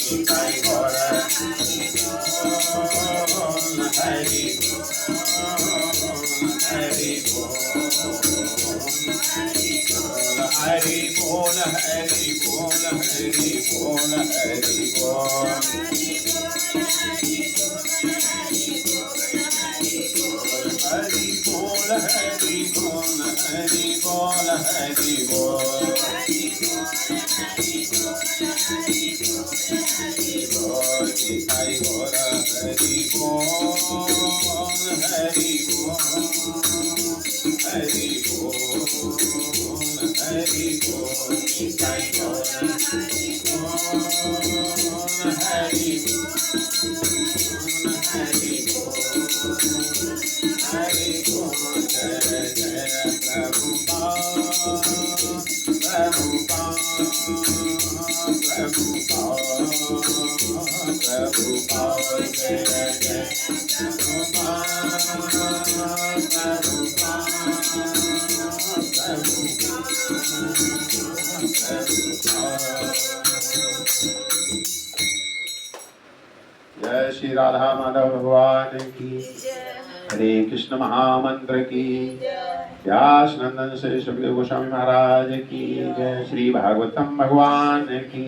निताई गौर हरि हरि बोल हरि बोल हरि बोल हरि बोल हरि बोल हरि बोल हरि बोल हरि बोल निताई गौर हरि बोल हरि बोल हरि बोल हरि बोल निताई गौर हरि बोल हरि हरि बोल जय जय प्रभुपाद प्रभुपाद प्रभुपाद जय जय जय श्री राधा माधव भगवान की हरे कृष्ण महामंत्र की व्यास नंदन से सुखदेव गोस्वामी महाराज की जय श्री भागवतम भगवान की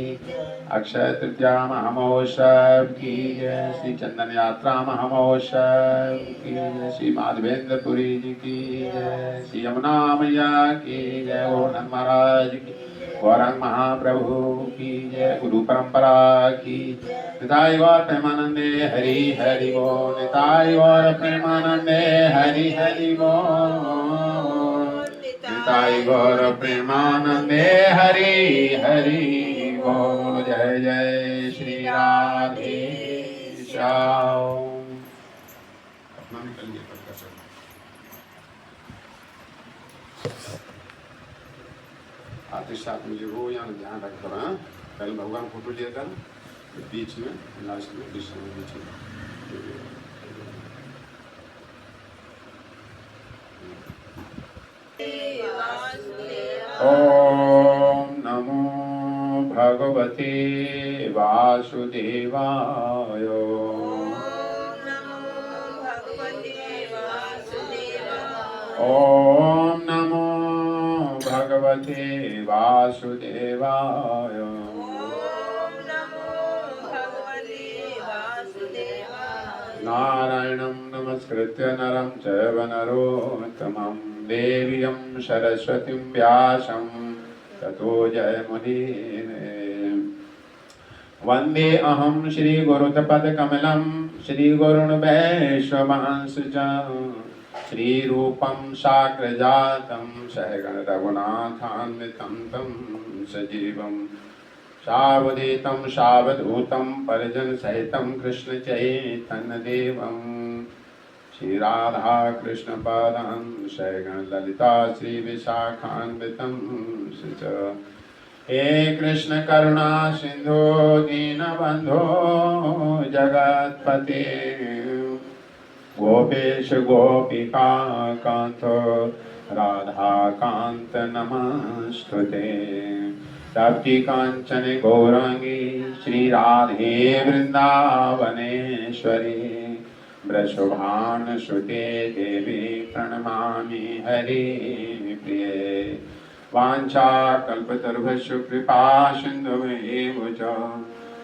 अक्षय तृतीया महामहोत्सव की जय श्री चंदन यात्रा महामहोत्सव की जय श्री माधवेंद्रपुरी जी की जय श्री यमुना मैया की जय गोवर्धन महाराज की गौरंग महाप्रभु की जय गुरु परंपरा की निताई गौर प्रेमानंदे हरि हरि बोल निताई गौर प्रेमानंदे हरि हरि बोल निताई गौर प्रेमानंदे हरि हरि बोल जय जय श्री राधे श्याम आते साथ मुझे वो यहाँ ध्यान रखकर पहले भगवान फोटो लिया था बीच में लास्ट में बीच में ओम नमो भगवते वासुदेवाय ओम नमो भगवते वासुदेवाय नारायणं नमस्कृत्य नरं चैव नरोत्तमं देवीं सरस्वतीं व्यासं ततो जयमुदीरये वन्दे अहं श्रीगुरुपदकमलं श्रीगुरुन् वैष्णवांशजं श्रीरूपं साग्रजातं सहगण रघुनाथान्वितं तं सजीवं सावधूतं सावधूतं परिजन सहितं कृष्ण चैतन्य देवं श्री राधा कृष्ण पादां सहगण ललिता श्री विशाखान्वितं च हे कृष्ण करुणा सिंधु दीनबंधो जगत्पते गोपेश गोपिका कांत राधा कांत नमस्तुते तप्ति कांचन गौरांगी श्री राधे वृंदावनेश्वरी वृषभानुसुते देवी प्रणमामि हरि प्रिये वाञ्छाकल्पतरुभ्यश्च कृपा सिन्धुभ्येव च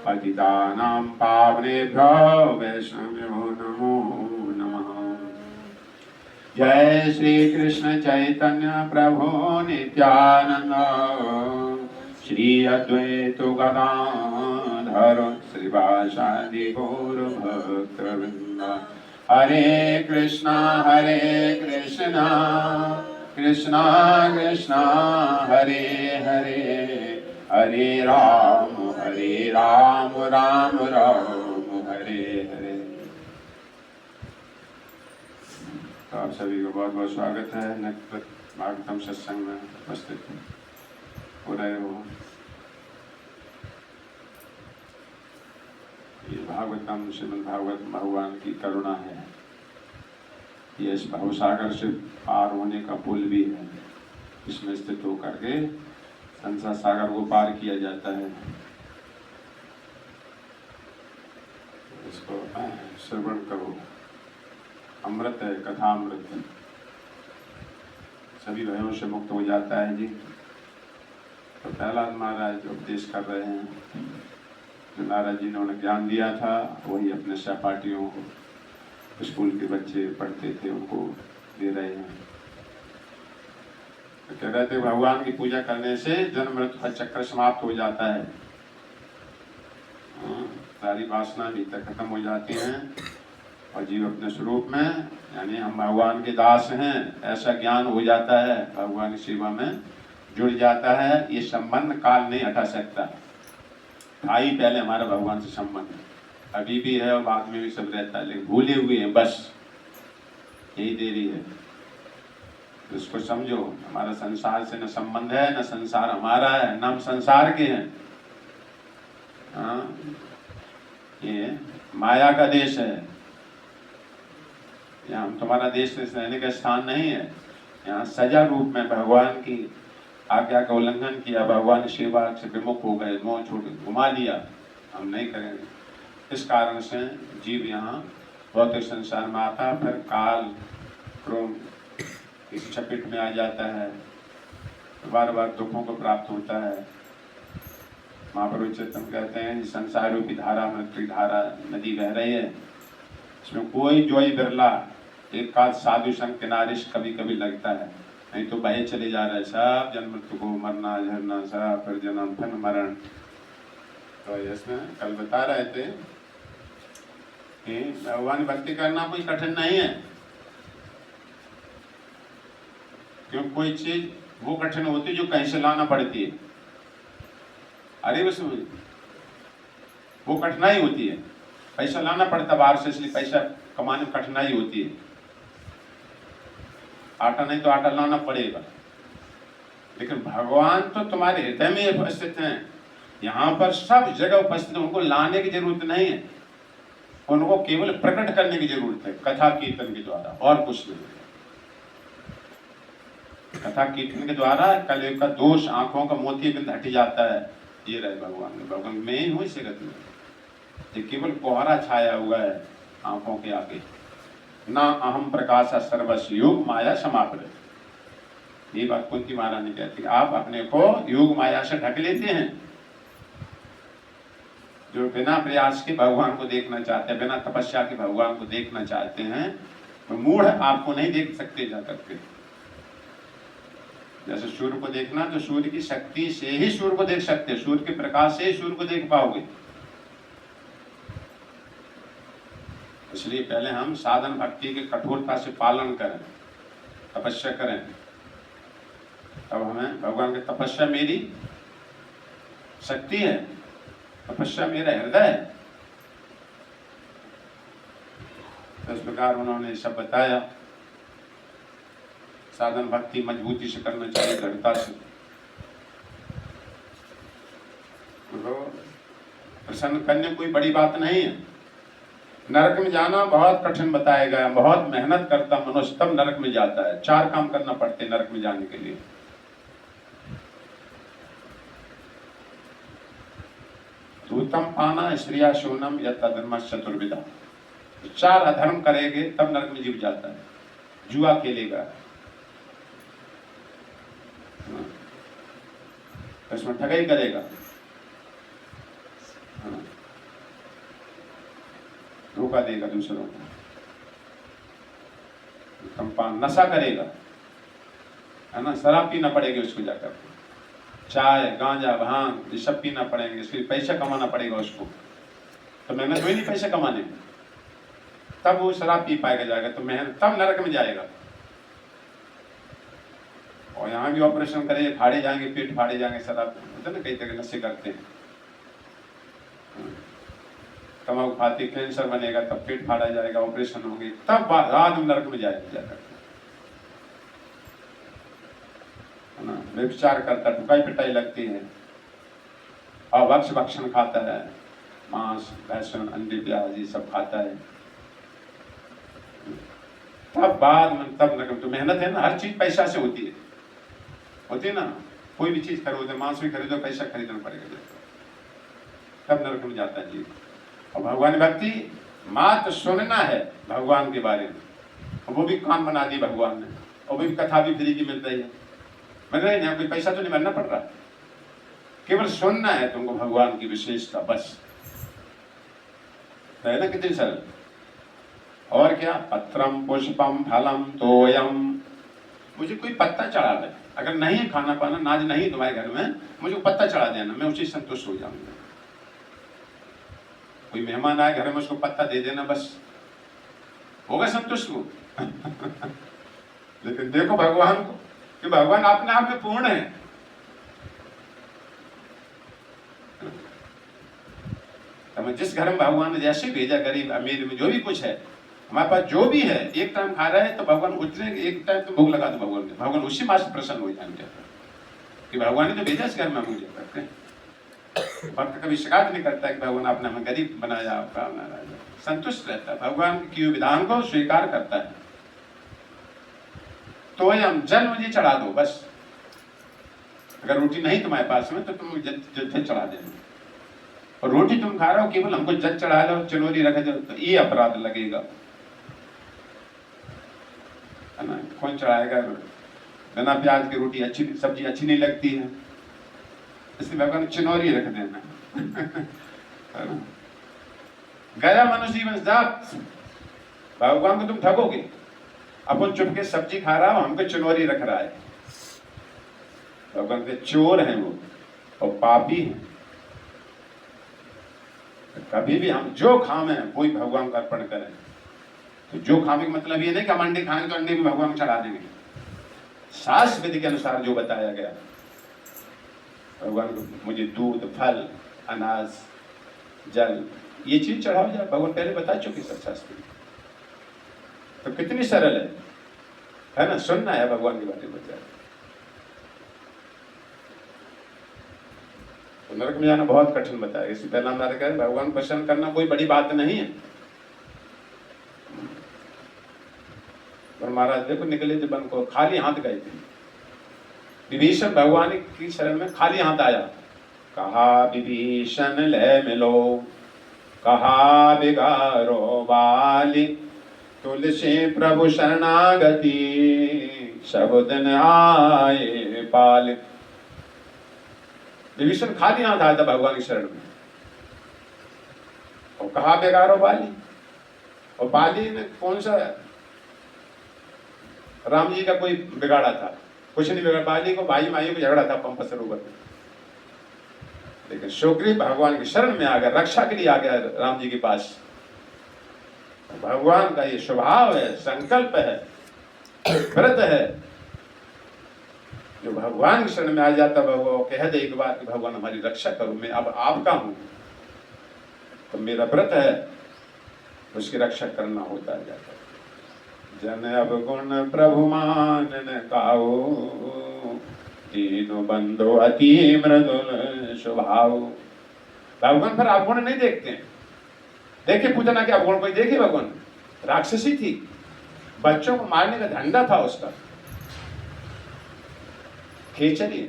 पतितानां पावनेभ्यो वैष्णवेभ्यो नमो नमः। जय श्री कृष्ण चैतन्य प्रभु नित्यानंद श्री अद्वैत गदाधर श्रीवासादि गौर भक्तवृंद हरे कृष्णा कृष्णा कृष्णा हरे हरे हरे राम राम राम हरे हरे। तो आप सभी को बहुत बहुत स्वागत है भागवतम सत्संग में उपस्थित हो रहे हो। ये भागवतम श्रीमद् भागवत भगवान की करुणा है। ये इस भवसागर से पार होने का पुल भी है। इसमें स्थित होकर के संसार सागर को पार किया जाता है। इसको श्रवण करो। अमृत है, कथा अमृत है, सभी भयों से मुक्त हो जाता है जी। तो प्रहलाद महाराज उपदेश कर रहे हैं, जो नारद जी ने उन्हें ज्ञान दिया था वही अपने सहपाठियों को, स्कूल के बच्चे पढ़ते थे उनको दे रहे हैं। तो कह रहे थे भगवान की पूजा करने से जन्म मृत्यु का चक्र समाप्त हो जाता है, सारी वासना भीतर खत्म हो जाती हैं और जीव अपने स्वरूप में, यानी हम भगवान के दास हैं, ऐसा ज्ञान हो जाता है, भगवान की सेवा में जुड़ जाता है। ये संबंध काल नहीं हटा सकता। था ही पहले हमारा भगवान से संबंध, अभी भी है और बाद में भी सब रहता है, लेकिन भूले हुए हैं, बस यही देरी है। इसको समझो, हमारा संसार से न संबंध है, न संसार हमारा है, न हम संसार के हैं। ये माया का देश है, यहाँ तुम्हारा देश रहने का स्थान नहीं है। यहाँ सजा रूप में भगवान की आज्ञा का उल्लंघन किया, भगवान की सेवा से विमुख हो गए, मोह छोड़ घुमा लिया, हम नहीं करेंगे। इस कारण से जीव यहाँ भौतिक संसार में आता, फिर काल क्रोध इस चपेट में आ जाता है, बार बार दुखों को प्राप्त होता है। महाप्रभु चेतन कहते हैं संसार रूपी धारा मृत्यु धारा नदी बह रही है, इसमें कोई जोई बिरला एक आध साधु संग किनारे कभी कभी लगता है, नहीं तो बहे चले जा रहे सब जन्म मृत्यु को, मरना झरना सब, फिर जन्म फिर मरण। तो इसमें कल बता रहे थे कि भगवान भक्ति करना कोई कठिन नहीं है, क्यों कोई चीज वो कठिन होती है जो कहीं से लाना पड़ती है। अरे बस वो कठिनाई होती है, पैसा लाना पड़ता बाहर से, इसलिए पैसा कमाने में कठिनाई होती है। आटा नहीं तो आटा लाना पड़ेगा, लेकिन भगवान तो तुम्हारे हृदय में उपस्थित हैं, यहाँ पर सब जगह उपस्थित, उनको लाने की जरूरत नहीं है, उनको केवल प्रकट करने की जरूरत है कथा कीर्तन के द्वारा, और कुछ नहीं। कथा कीर्तन के द्वारा कलयुग का दोष, आंखों का मोतियाबिंद हट जाता है। ये रहे भगवान में ही हुई जगत में, ये केवल कोहरा छाया हुआ है आंखों के आगे। ना अहम प्रकाशा सर्वस्व योग माया समाप्त, ये बात कुंती महारानी कहती है। आप अपने को योग माया से ढक लेते हैं। जो बिना प्रयास के भगवान को देखना चाहते हैं, बिना तपस्या के भगवान को देखना चाहते हैं, तो मूढ़ आपको नहीं देख सकते जा करके। जैसे सूर्य को देखना, तो सूर्य की शक्ति से ही सूर्य को देख सकते हैं, सूर्य के प्रकाश से ही सूर्य को देख पाओगे। इसलिए पहले हम साधन भक्ति के कठोरता से पालन करें, तपस्या करें, तब हमें भगवान की तपस्या मेरी शक्ति है, तपस्या मेरा हृदय है। तो इस प्रकार उन्होंने सब बताया। साधन भक्ति मजबूती से करना चाहिए, दृढ़ता से। प्रसन्न करने कोई बड़ी बात नहीं है। नरक में जाना बहुत कठिन बताया गया, बहुत मेहनत करता मनुष्य तब नरक में जाता है। 4 काम करना पड़ते हैं नरक में जाने के लिए। धूतम पाना स्त्रिया शोनम या तधर्म चतुर्विधा, 4 अधर्म करेंगे तब नरक में जीव जाता है। जुआ खेलेगा, इसमें ठगाई करेगा, धोखा देगा दूसरों को, कम्पान नशा करेगा, है ना, शराब पीना पड़ेगी उसको जाकर, चाय गांजा भांग ये सब पीना पड़ेंगे, इसके लिए पैसा कमाना पड़ेगा उसको। तो मेहनत हुई नहीं पैसा कमाने में, तब वो शराब पी पाएगा जाएगा, तो मेहनत तब नरक में जाएगा। और यहाँ भी ऑपरेशन करेंगे, फाड़े जाएंगे, पेट फाड़े जाएंगे, शराब होता है ना, कई तरह नशे करते हैं, तम्बाकू खाते, कैंसर बनेगा, तब पेट फाड़ा जाएगा, ऑपरेशन होंगे, तब बाद में नरक में जाएगा, है ना। व्यभिचार करता, टुकाई पिटाई लगती है, और भक्षण खाता है, मांस लहसुन अंडे प्याज ये सब खाता है, तब बाद में तब नरक। तो मेहनत है ना, हर चीज पैसा से होती है ना, कोई भी चीज खरीदो, मांस भी खरीदो, पैसा खरीदना पड़ेगा, तब नरक में जाता है जीव। और भगवान भक्ति मात्र सुनना है भगवान के बारे में, वो भी काम बना दी भगवान ने, और भी कथा भी फ्री की मिल रही है, मिल रही है, कोई पैसा तो नहीं भरना पड़ रहा, केवल सुनना है तुमको भगवान की विशेषता, बस। है ना कितनी सरल। और क्या, पत्रम पुष्पम फलम तोयम, मुझे कोई पत्ता चढ़ा दे, अगर नहीं है खाना पाना नाज नहीं तुम्हारे घर में, मुझे पत्ता चढ़ा देना, मैं उसी संतुष्ट हो जाऊंगा। कोई मेहमान आए घर में, उसको पत्ता दे देना, बस होगा संतुष्ट वो। लेकिन देखो भगवान को, कि भगवान अपने आप में पूर्ण है। तो जिस घर में भगवान ने जैसे भेजा, गरीब अमीर में जो भी कुछ है, हमारे पास जो भी है, एक टाइम खा रहे हैं तो भगवान उतने एक टाइम तो भूख लगा दो भगवान के, भगवान उसी मास प्रसन्न हो जाएंगे कि भगवान ने तो भेजा इस घर में मुझे करते हैं। भक्त कभी शिकायत नहीं करता कि भगवान आपने हमें गरीब बनाया, संतुष्ट रहता है, भगवान के विधान को स्वीकार करता है। तो हम जल मुझे चढ़ा दो बस, अगर रोटी नहीं तुम्हारे पास में तो तुम जल चढ़ा देना, और रोटी तुम खा रहे हो केवल हमको जल चढ़ा लो, चिनोरी रख दो, तो ये अपराध लगेगा, है ना। कौन चढ़ाएगा, बिना प्याज की रोटी अच्छी सब्जी अच्छी नहीं लगती है, इसलिए भगवान चिनोरी रख देना। गया मनुष्य जीवन जात, भगवान को तुम ठगोगे, अपन चुपके सब्जी खा रहा हो, हमको चिनोरी रख रहा है। भगवान के चोर हैं वो, और पापी हैं। कभी भी हम जो खावे वही भगवान को अर्पण करें। तो जो खाने का मतलब ये नहीं कि हम अंडे खाएंगे तो अंडे भी भगवान को चढ़ा देंगे, शास्त्र विधि के अनुसार जो बताया गया, भगवान को मुझे दूध, फल, अनाज, जल, ये चीज चढ़ाओ जाए, भगवान पहले बता चुके सब शास्त्र। तो कितनी सरल है ना, सुनना है भगवान के बारे में बताया। तो नरक में जाना बहुत कठिन बताया, इससे पहला हमारे कहे भगवान प्रसन्न करना कोई बड़ी बात नहीं है। और महाराज देखो निकले थे वन को, खाली हाथ गए थे, विभीषण भगवान की शरण में खाली हाथ आया, कहा विभीषण ले मिलो, कहा बिगारो वाली, तुलसी प्रभु शरणागति, सब दिन आए पाल। विभीषण खाली हाथ आया था भगवान की शरण में, और कहा बेगारो बाली, और बाली ने कौन सा, राम जी का कोई बिगाड़ा था, कुछ नहीं बिगाड़ा, बाली को भाई माई को झगड़ा था पंप सरोवर में, लेकिन सुग्रीव भगवान की शरण में आ गया, रक्षा के लिए आ गया राम जी के पास। भगवान का ये स्वभाव है, संकल्प है, व्रत है, जो भगवान की शरण में आ जाता है वो कह दे एक बार कि भगवान हमारी रक्षा करो, मैं अब आपका हूं, तो मेरा व्रत है, उसकी रक्षा करना होता जाता है। जन अब गुण प्रभु मानन काओ, दीन बंधु अति मृदुल स्वभाव। भगवान पर अवगुण नहीं देखते हैं, देखिए पूजना के अवगुण कोई देखे, भगवान राक्षसी थी, बच्चों को मारने का धंधा था उसका, खेचरी,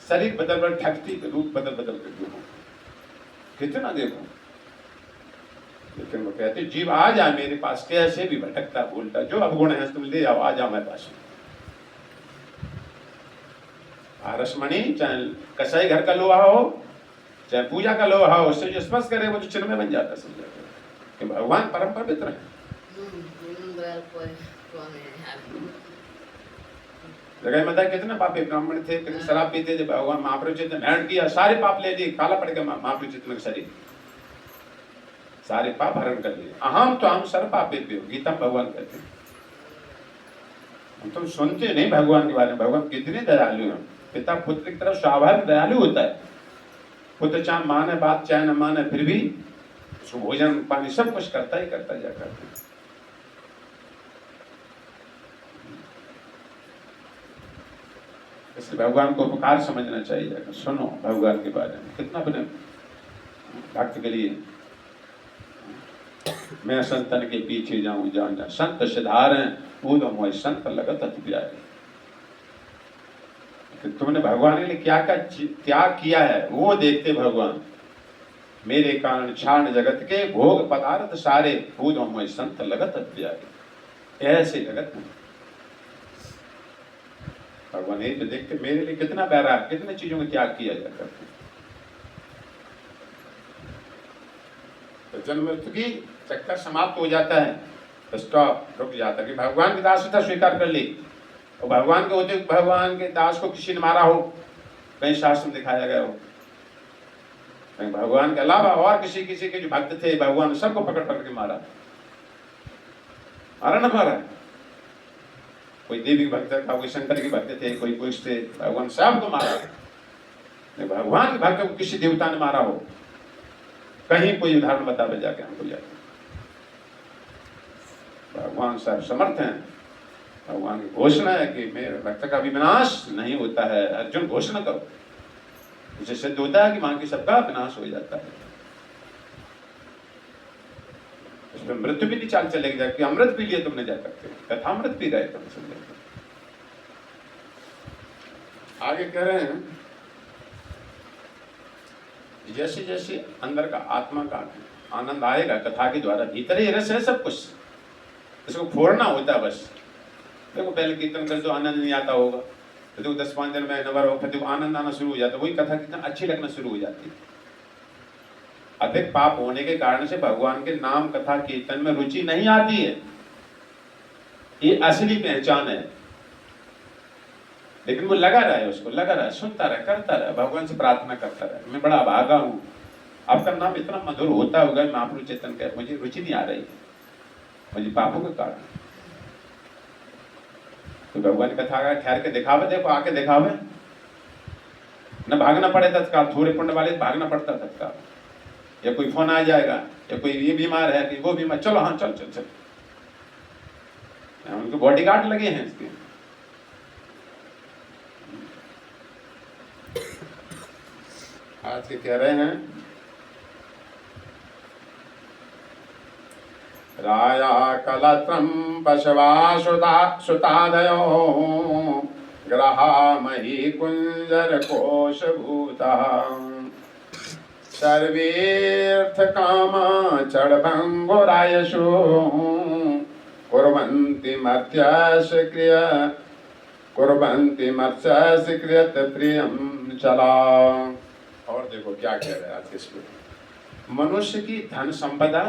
शरीर बदल बदल ठगती, रूप बदल बदल कर जो कितना देखो, लेकिन वो कहते जीव आ जा मेरे पास, कैसे भी भटकता बोलता, जो अवगुण है तुम ले आओ, आ जाओ मेरे पास। रसमणि चाहे कसाई घर का लोहा हो, चाहे पूजा का लोहा हो, उससे जो स्पर्श करे वो तो चिन्ह बन जाता, समझा कि भगवान परम पवित्र है। जगह में कितने पापी ब्राह्मण थे, कितने शराब पीते थे, भगवान महाप्रभु ने भेंट किया, सारे पाप ले लिए, काला पड़ गया महाप्रभु शरीर, सारे पाप हरण कर लिए। अहम तो हम सर्व पापेभ्यो, गीता भगवान कहते हैं। हम तो सुनते नहीं भगवान के बारे में, भगवान कितने दयालु हैं। पिता पुत्र की तरफ स्वाभाविक दयालु होता है, पुत्र चाहे माने बात चाहे न माने, फिर भी उसको भोजन पानी सब कुछ करता ही करता जा करता। इसलिए भगवान को उपकार समझना चाहिए। सुनो भगवान के बारे में, कितना अपने भक्त के लिए मैं संतन के पीछे जाऊं, जान जा संत सिधार हैं ऊधम मोहि, संत लगत अति प्यारे। तुमने भगवान के लिए क्या क्या त्याग किया है वो देखते भगवान, मेरे कारण छाण जगत के भोग पदार्थ सारे, पूजो मोय संत लगत त्यागे। ऐसे लगत नहीं। भगवान ये तो देखते मेरे लिए कितना बैराग, कितने चीजों का त्याग किया जाता है। तो जन्म मृत्यु की चक्कर समाप्त हो जाता है, तो स्टॉप, रुक जाता है कि भगवान की दासता स्वीकार कर ली। और भगवान के होते भगवान के दास को किसी ने मारा हो, कहीं शास्त्र में दिखाया गया हो, कहीं भगवान के अलावा और किसी किसी के जो भक्त थे, भगवान ने सबको पकड़ पकड़ के मारा, मारा ना मारा। कोई देवी भक्त था, कोई शंकर के भक्त थे, कोई पुरुष थे, भगवान सबको मारा। भगवान के भक्त को किसी देवता ने मारा हो, कहीं कोई उदाहरण बतावे जाके हमको जाके। भगवान साहब समर्थ हैं। भगवान की घोषणा है कि मेरे भक्त का विनाश नहीं होता है। अर्जुन घोषणा करो, उसे सिद्ध होता है कि वहां की सबका विनाश हो जाता है। उसमें मृत्यु भी नहीं चाल चलेगी, जबकि अमृत पी लिए तुमने जा करके, कथामृत पी रहे तुम सुन। आगे कह रहे हैं जैसे जैसे अंदर का आत्मा का आनंद आएगा कथा के द्वारा, भीतर ही रस है सब कुछ, इसको फोड़ना होता है बस। देखो पहले कीर्तन कर तो आनंद नहीं आता होगा, तो देखो 10-5 दिन में नवर हो, फिर देखो आनंद आना शुरू हो जाता है, वही कथा कितना अच्छी लगना शुरू हो जाती है। अधिक पाप होने के कारण से भगवान के नाम कथा कीर्तन में रुचि नहीं आती है, ये असली पहचान है। लेकिन वो लगा रहा है, उसको लगा रहा है, सुनता रहा, करता रहा, भगवान से प्रार्थना करता रहा, मैं बड़ा भागा हूँ, आपका नाम इतना मधुर होता होगा, महाप्रभु चेतन का मुझे रुचि नहीं आ रही है, मुझे पापों के कारण। तो भगवान की कथा ठहर के दिखावे, देखो आके दिखावे, न भागना पड़े तत्काल, थोड़े पुण्य वाले भागना पड़ता तत्काल, या कोई फोन आ जाएगा, या कोई ये बीमार है कि वो बीमार, चलो हाँ चल चल चल, उनको बॉडीगार्ड लगे हैं इसके। आज के कह रहे हैं राया कलत्रम पशवा सुतादयो ग्रहा मही कुंजर कोश भूता सर्वेर्थ कामा चढ़भंगुरायशु कुर्वन्ति मर्त्यस्य क्रियत प्रियम चला। और देखो क्या कह रहे हैं आज के इसमें, मनुष्य की धन संपदा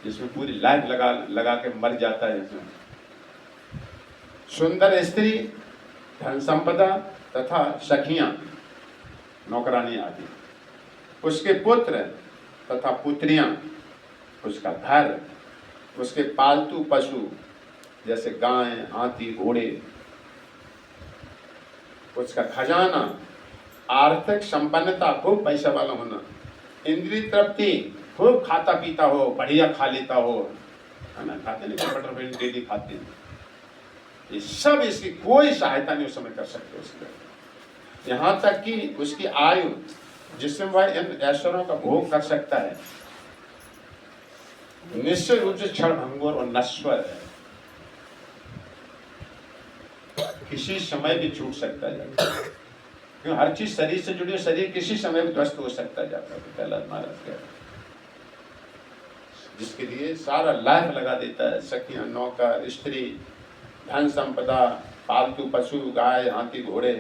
जिसमें पूरी लाइफ लगा के मर जाता है, इसमें सुंदर स्त्री, धन संपदा तथा सखियां, नौकरानी आदि, उसके पुत्र तथा पुत्रियां, उसका घर, उसके पालतू पशु जैसे गाय, हाथी, घोड़े, उसका खजाना, आर्थिक संपन्नता, खूब पैसा वाला होना, इंद्रिय तृप्ति, खूब खाता पीता हो, बढ़िया खा लेता हो, है ना, खाते नहीं बटर फिल्म डेली खाते हैं, ये सब इसकी कोई सहायता नहीं उस समय कर सकते उसके। यहाँ तक कि उसकी आयु जिसमें वह इन ऐश्वर्यों का भोग कर सकता है, निश्चित रूप से क्षणभंगुर और नश्वर है, किसी समय भी छूट सकता है, क्यों हर चीज शरीर से जुड़ी, शरीर किसी समय भी ध्वस्त हो सकता जाता है। प्रहलाद महाराज कह रहे, जिसके लिए सारा लाइफ लगा देता है, सखियां, नौकर, स्त्री, धन संपदा, पालतू पशु, गाय, हाथी, घोड़े,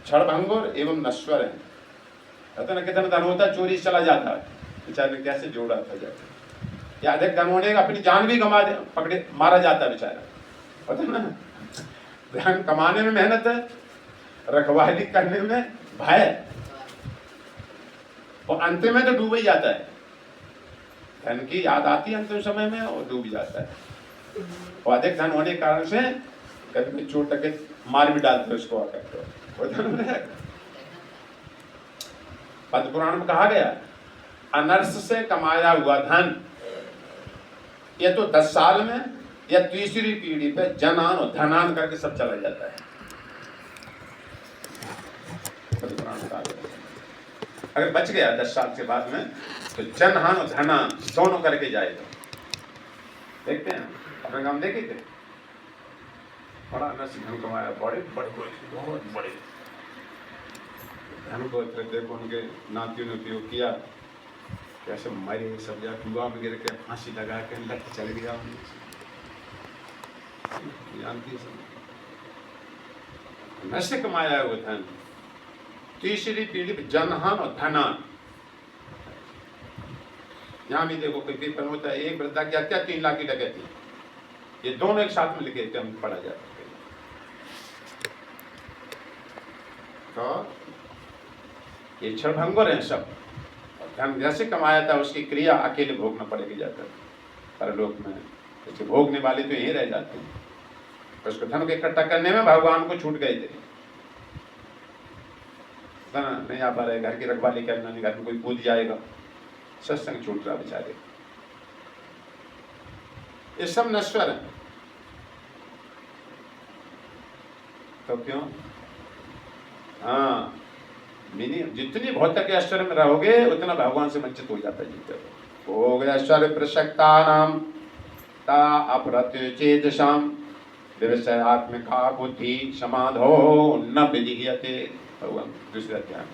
क्षणभंगुर एवं नश्वर है। पता ना कितना धन होता है, चोरी चला जाता है, बेचारे ने कैसे जोड़ा था जाता, या अधिक धन होने का अपनी जान भी गंवा दे, पकड़े मारा जाता है बेचारा, पता ना। धन कमाने में मेहनत है, रखवाली करने में भय, और अंतिम में तो डूब ही जाता है। धन की याद आती है अंतिम समय में और डूब जाता है। और अधिक धन होने के कारण से कभी चोट टके मार भी डालते हैं उसको आकर, पद्म पुराण में कहा गया, अनर्थ से कमाया हुआ धन ये तो 10 साल में या तीसरी पीढ़ी पे जनान और धनान करके सब चला जाता है। अगर बच गया 10 साल के बाद में, तो जनहान और धनान दोनों करके जाएगा। देखते हैं अपने गांव देखे थे, बड़ा नसीब कमाया, बड़े बड़े बहुत बड़े धन को देखो उनके नातियों ने उपयोग किया, कैसे मरे सब जा कुआं में गिर के फांसी लगा के लट चल गया, जानती है। नशे कमाया है वो धन। तीसरी पीढ़ी जनहान और धनान। यहाँ भी देखो कोई पेपर होता है, एक वृद्धा की हत्या 3 लाख की डकैती, ये दोनों एक साथ में लिखे थे, हम पढ़ा जाता है। तो ये क्षणभंगुर हैं सब। धन जैसे कमाया था उसकी क्रिया अकेले भोगना पड़ेगी जाकर परलोक में, इसके भोगने वाले तो यहीं रह जाते हैं। उसको धन को इकट्ठा करने में भगवान को छूट गए थे, नहीं आ पा रहे, घर की रखवाली करना नहीं, घर में कोई कूद जाएगा, सत्संग छूट रहा बेचारे। ये सब नश्वर है। तो क्यों? हाँ, जितनी भौतिक ऐश्वर्य में रहोगे उतना भगवान से वंचित हो जाता है। जितने भोग ऐश्वर्य प्रसक्ता नाम ता अप्रत्यचेतसाम विषय आत्मिका बुद्धि समाधो न विधीयते। भगवान दूसरे अध्याय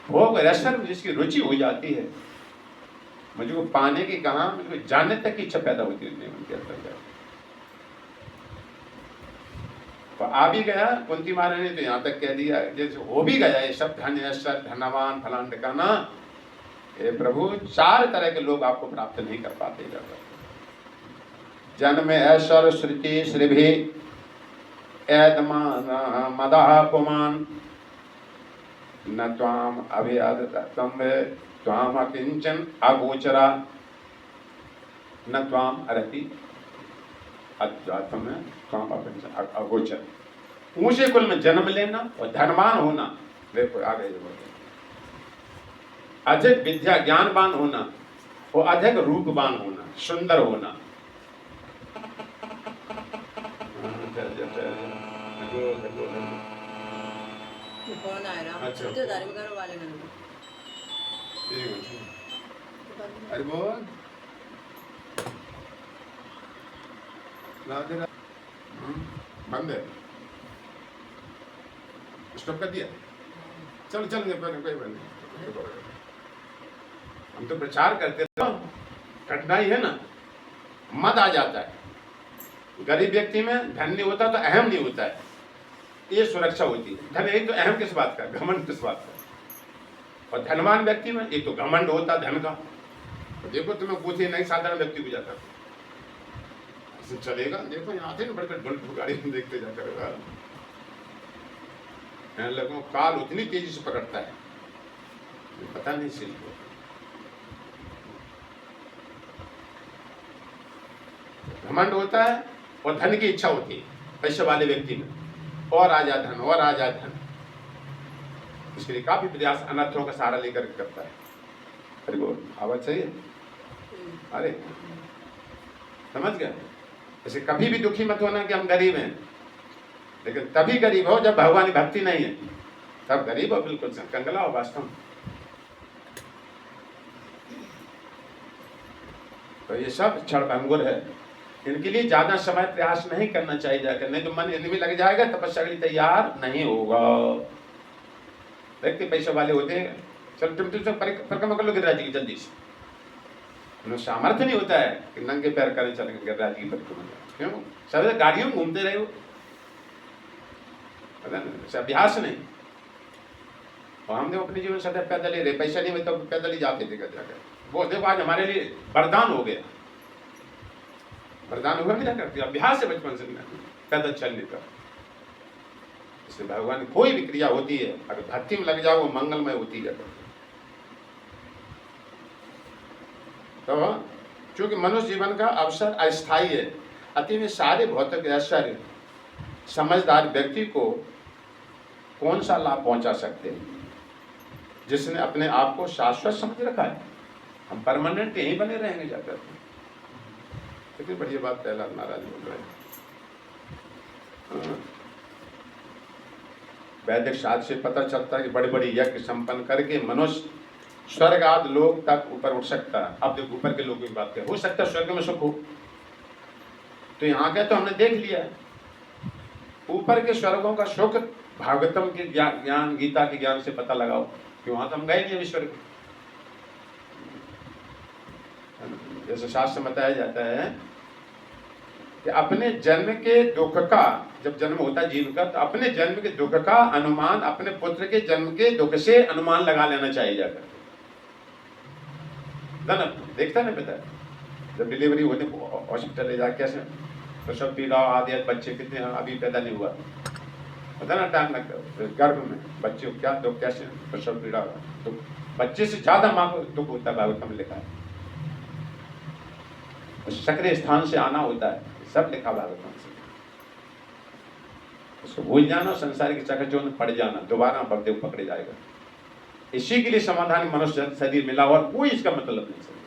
भोग ऐश्वर्य में जिसकी रुचि हो जाती है, मुझे पाने की कहा, मुझे जानने तक की इच्छा पैदा होती है उनके अंदर। तो आ भी गया कुंती महारानी ने तो यहाँ तक कह दिया, जैसे हो भी गया ये सब धन ऐश्वर्य धनवान फलान ठिकाना, ये प्रभु 4 तरह के लोग आपको प्राप्त नहीं कर पाते। जन्म ऐश्वर्य श्रुति श्रीभि मदः पुमान न त्वाम अभियादतम त्वाम अकिंचन अगोचरा न त्वाम अरति अगोचर। ऊंचे कुल में जन्म लेना और धनवान होना, देखो आगे अधिक विद्या ज्ञानवान होना और अधिक रूपवान होना, सुंदर होना। कौन आया ना? अच्छा तो धर्मगर वाले ने अरे बोल बंद है, स्टॉप कर दिया। चलो चलेंगे कोई बात नहीं। हम तो प्रचार करते तो कठिनाई है ना, मद आ जाता है। गरीब व्यक्ति में धन नहीं होता तो अहम नहीं होता है, ये सुरक्षा होती है। धन एक तो अहम किस बात का, घमंड किस बात का। और धनवान व्यक्ति में एक तो घमंड होता धन का। तो देखो तुम्हें पूछे नहीं, साधारण व्यक्ति को जाकर चलेगा। देखो यहाँ आते बड़े गाड़ी में देखते जाकर लोगों काल उतनी तेजी से पकड़ता है, पता नहीं सिल को। घमंड होता है और धन की इच्छा होती है पैसे वाले व्यक्ति में, और आजा धन और आजा धन। इसके लिए काफी प्रयास अनर्थों का सहारा लेकर करता है। अरे वो आवाज सही है? अरे समझ गया? ऐसे कभी भी दुखी मत होना कि हम गरीब हैं, लेकिन तभी गरीब हो जब भगवान की भक्ति नहीं है, तब गरीब हो, बिल्कुल कंगला हो वास्तव में। तो ये सब क्षणभंगुर है, इनके लिए ज्यादा समय प्रयास नहीं करना चाहिए जाकर, नहीं तो मन इनमें लग जाएगा, तपस्या के लिए तैयार नहीं होगा। व्यक्ति पैसे वाले होते हैं, चल तुम परिक्रमा कर लो गिरिराज जी की जल्दी से। उन्हें सामर्थ्य नहीं होता है कि नंगे पैर करें चलेंगे गिरिराज जी की परिक्रमा। क्यों? सब गाड़ियों में घूमते रहे हो, अभ्यास नहीं। और हमने अपने जीवन सदैव पैदल ही रहे, पैसा नहीं होता तो पैदल ही जाते थे जाकर। वो देखो आज हमारे लिए वरदान हो गया, वरदान हुआ नहीं जाकर, अभ्यास है बचपन से पैदल चलने का। इसलिए भगवान कोई भी क्रिया होती है अगर भक्ति में लग जाओ वो मंगलमय होती है। तो क्योंकि मनुष्य जीवन का अवसर अस्थायी है, अति में सारे भौतिक ऐश्वर्य समझदार व्यक्ति को कौन सा लाभ पहुंचा सकते हैं, जिसने अपने आप को शाश्वत समझ रखा है। हम परमानेंट यहीं बने रहेंगे जाकर। कितनी बढ़िया बात प्रहलाद महाराज बोल रहे हैं। वैदिक शास्त्र से पता चलता है कि बड़े बड़े यज्ञ संपन्न करके मनुष्य स्वर्ग आदि लोग तक ऊपर उठ सकता है। अब देखो ऊपर के लोगों की बात करें, हो सकता है स्वर्ग में सुख हो, तो यहाँ का तो हमने देख लिया। ऊपर के स्वर्गों का सुख भागवतम के ज्ञान, गीता के ज्ञान से पता लगाओ कि वहां तो हम गए नहीं ईश्वर के। जैसे शास्त्र में बताया जाता है कि अपने जन्म के दुख का, जब जन्म होता है जीव का, तो अपने जन्म के दुख का अनुमान अपने पुत्र के जन्म के दुख से अनुमान लगा लेना चाहिए जाकर। ना देखता ना पता, जब डिलीवरी होने हॉस्पिटल ले जाके कैसे प्रसव पीड़ा आदि, बच्चे कितने अभी पैदा नहीं हुआ, पता ना टाइम लगता गर्भ में बच्चे को क्या दुख, कैसे प्रसव पीड़ा हुआ, तो बच्चे से ज्यादा माँ को दुख होता है, भागवत में लिखा है। सक्रिय स्थान से आना होता है, सब लिखा भागवत से। उसको भूल जाना, संसार के चक्कर में पड़ जाना, दोबारा बलदेव पकड़े जाएगा। इसी के लिए समाधान मनुष्य शरीर मिला और कोई इसका मतलब नहीं समझा।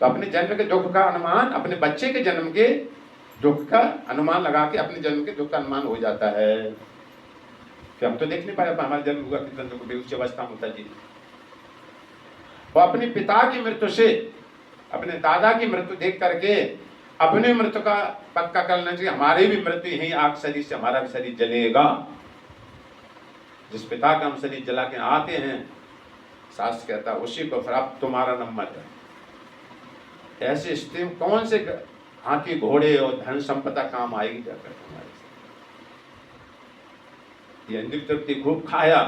तो अपने जन्म के दुख का अनुमान अपने बच्चे के जन्म के दुख का अनुमान लगा के अपने जन्म के दुख का अनुमान हो जाता है कि हम तो देख नहीं पाए हमारा जन्म हुआ कितना दुख, बेहोश अवस्था में होता जी। वो अपने पिता की मृत्यु से, अपने दादा की मृत्यु देख करके अपनी मृत्यु का पक्का करना चाहिए, हमारी भी मृत्यु यही आग शरीर से हमारा भी शरीर जलेगा। जिस पिता का हम शरीर जला के आते हैं, शास्त्र कहता है उसी को फिर अब तुम्हारा नंबर है। ऐसी स्थिति में कौन से हाथी घोड़े और धन संपदा काम आएगी जाकर हमारे साथ। ये इंद्रिय तृप्ति खूब खाया,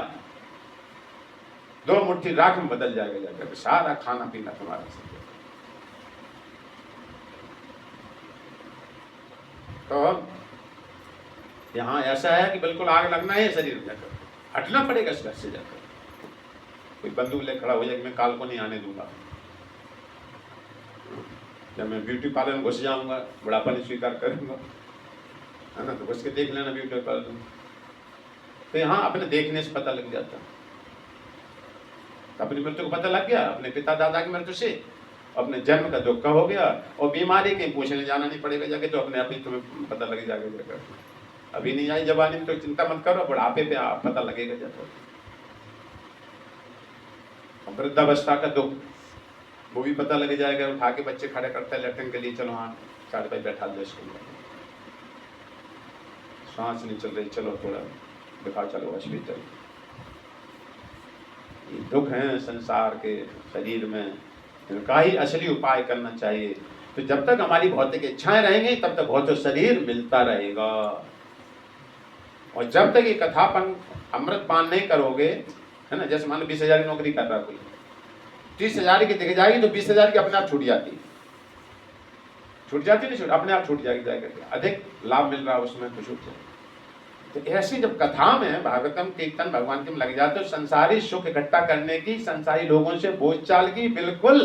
2 मुट्ठी राख में बदल जाएगा जाकर, सारा खाना पीना तुम्हारा साथ। तो यहाँ ऐसा है कि बिल्कुल आग लगना है शरीर में जाकर, हटना पड़ेगा इस घर से जाकर। कोई बंदूक ले खड़ा हो जाए कि मैं काल को नहीं आने दूंगा, जब मैं ब्यूटी पार्लर में घुस जाऊंगा बुढ़ापा नहीं स्वीकार करूंगा, है ना, तो घुस के देख लेना ब्यूटी पार्लर में। तो यहाँ अपने देखने से पता लग जाता, अपनी मृत्यु को पता लग गया, अपने पिता दादा की मृत्यु से, अपने जन्म का दुख हो गया, और बीमारी कहीं पूछने जाना नहीं पड़ेगा जाके, तो अपने आप ही तुम्हें पता लग जाएगा जाकर। अभी नहीं आई जवानी में तो चिंता मत करो, बुढ़ापे पे पता लगेगा जाकर। वृद्धावस्था का दुख वो भी पता लग जाएगा, उठा के बच्चे खड़े करते हैं लेटरिन के लिए, चलो हाँ 4 बजे बैठा दो इसको, सांस नहीं चल रही, चलो थोड़ा दिखाओ, चलो हॉस्पिटल। ये दुख है संसार के शरीर में, इनका ही असली उपाय करना चाहिए। तो जब तक हमारी भौतिक इच्छाएं रहेंगी तब तक भौतिक शरीर मिलता रहेगा, और जब तक ये कथापन अमृत पान नहीं करोगे, है ना, जैसे मान लो 20,000 की नौकरी कर रहा कोई, 30,000 की दिख जाएगी तो 20,000 की अपने आप छूट जाती है, छूट जाती नहीं, छूट अपने आप छूट जाएगी जाकर, अधिक लाभ मिल रहा है उसमें तो छूट जाएगी। तो ऐसी जब कथा में भागवतम कीर्तन भगवान के में लग जाते हो, संसारी सुख इकट्ठा करने की, संसारी लोगों से बोलचाल की बिल्कुल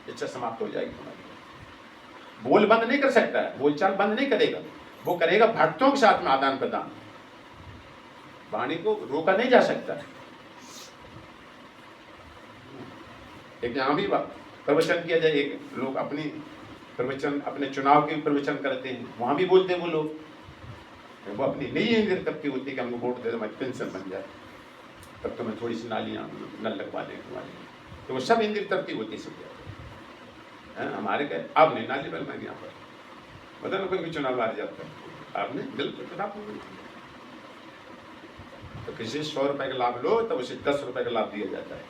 इच्छा समाप्त हो जाएगी तुम्हारी। बोल बंद नहीं कर सकता है, बोलचाल बंद नहीं करेगा, वो करेगा भक्तों के साथ में आदान प्रदान, वाणी को रोका नहीं जा सकता। एक यहाँ भी प्रवचन किया जाए, एक लोग अपनी प्रवचन अपने चुनाव के प्रवचन करते हैं, वहां भी बोलते हैं वो लोग, वो अपनी नई इंद्र तब की होती है कि हमको वोट दे दो, हमारी पेंशन बन जाए, तब तो मैं थोड़ी सी नालियाँ नल लगवा दें तुम्हारी, तो वो सब इंद्र तब की होती सब है। हमारे क्या अब नहीं नाली बनवाएंगे यहाँ पर, मतलब कोई भी चुनाव हार जाता है, आपने बिल्कुल खिलाफ नहीं, तो किसी 100 रुपए का लाभ लो तब उसे 10 रुपए का लाभ दिया जाता है,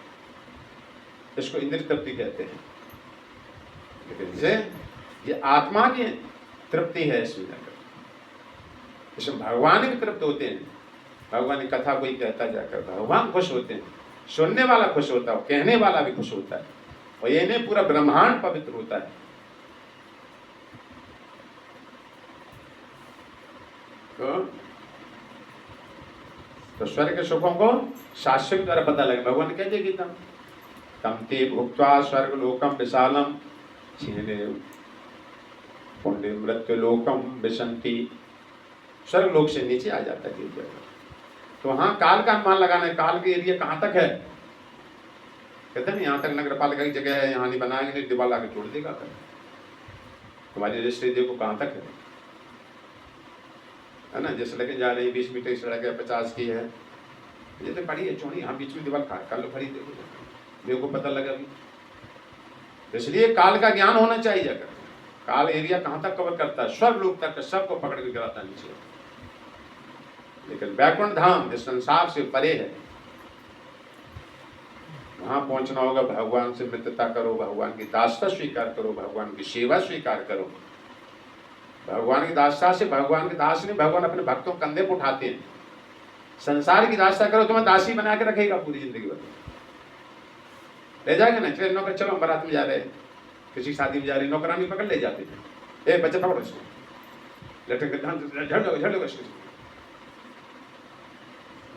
इसको इंद्र तृप्ति कहते हैं। लेकिन ये आत्मा की तृप्ति है, इसमें भगवान भी तृप्त होते हैं। भगवान की कथा कोई कहता जाकर भगवान खुश होते हैं, सुनने वाला खुश होता है, कहने वाला भी खुश होता है, और ये नहीं पूरा ब्रह्मांड पवित्र होता है। तो स्वर्ग के सुखों को शास्त्र के द्वारा पता लगे। भगवान कहते गीता में, तम ते भुक्त्वा स्वर्ग लोकम विशालम छीने पुण्य मृत्यु लोकम विशंति, स्वर्ग लोक से नीचे आ जाता है जगह। तो वहां काल का अनुमान लगाना है, काल के एरिया कहाँ तक है, कहते हैं यहाँ तक नगर पालिका की जगह है, यहाँ नहीं बनाएंगे, नहीं दीवार ला के छोड़ देगा, तुम्हारी रजिस्ट्री देखो कहाँ तक है ना, जैसे लेके जा रही 20 मीटर की सड़क है, 50 की है, ये तो बड़ी है चौड़ी, यहाँ बीच में दीवार कर लो खड़ी, देखो मेरे को पता लगा भी। इसलिए काल का ज्ञान होना चाहिए, जाकर काल एरिया कहाँ तक कवर करता है, स्वर्ग लोक तक सबको पकड़ के गिराता नीचे। लेकिन वैकुंठ धाम इस संसार से परे है, वहां पहुंचना होगा। भगवान से मित्रता करो, भगवान की दासता स्वीकार करो, भगवान की सेवा स्वीकार करो। भगवान की दासता से भगवान के दास नहीं, भगवान अपने भक्तों को कंधे पर उठाते हैं। संसार की दासता करो तुम्हें दासी बना के रखेगा पूरी जिंदगी भर, ले जाएगा ना। चलो नौकर, चलो बारात में जा रहे हैं, किसी शादी में जा रहे, नौकरानी पकड़ ले जाते हैं, बच्चे पकड़ो इसको, झड़ लो इसको।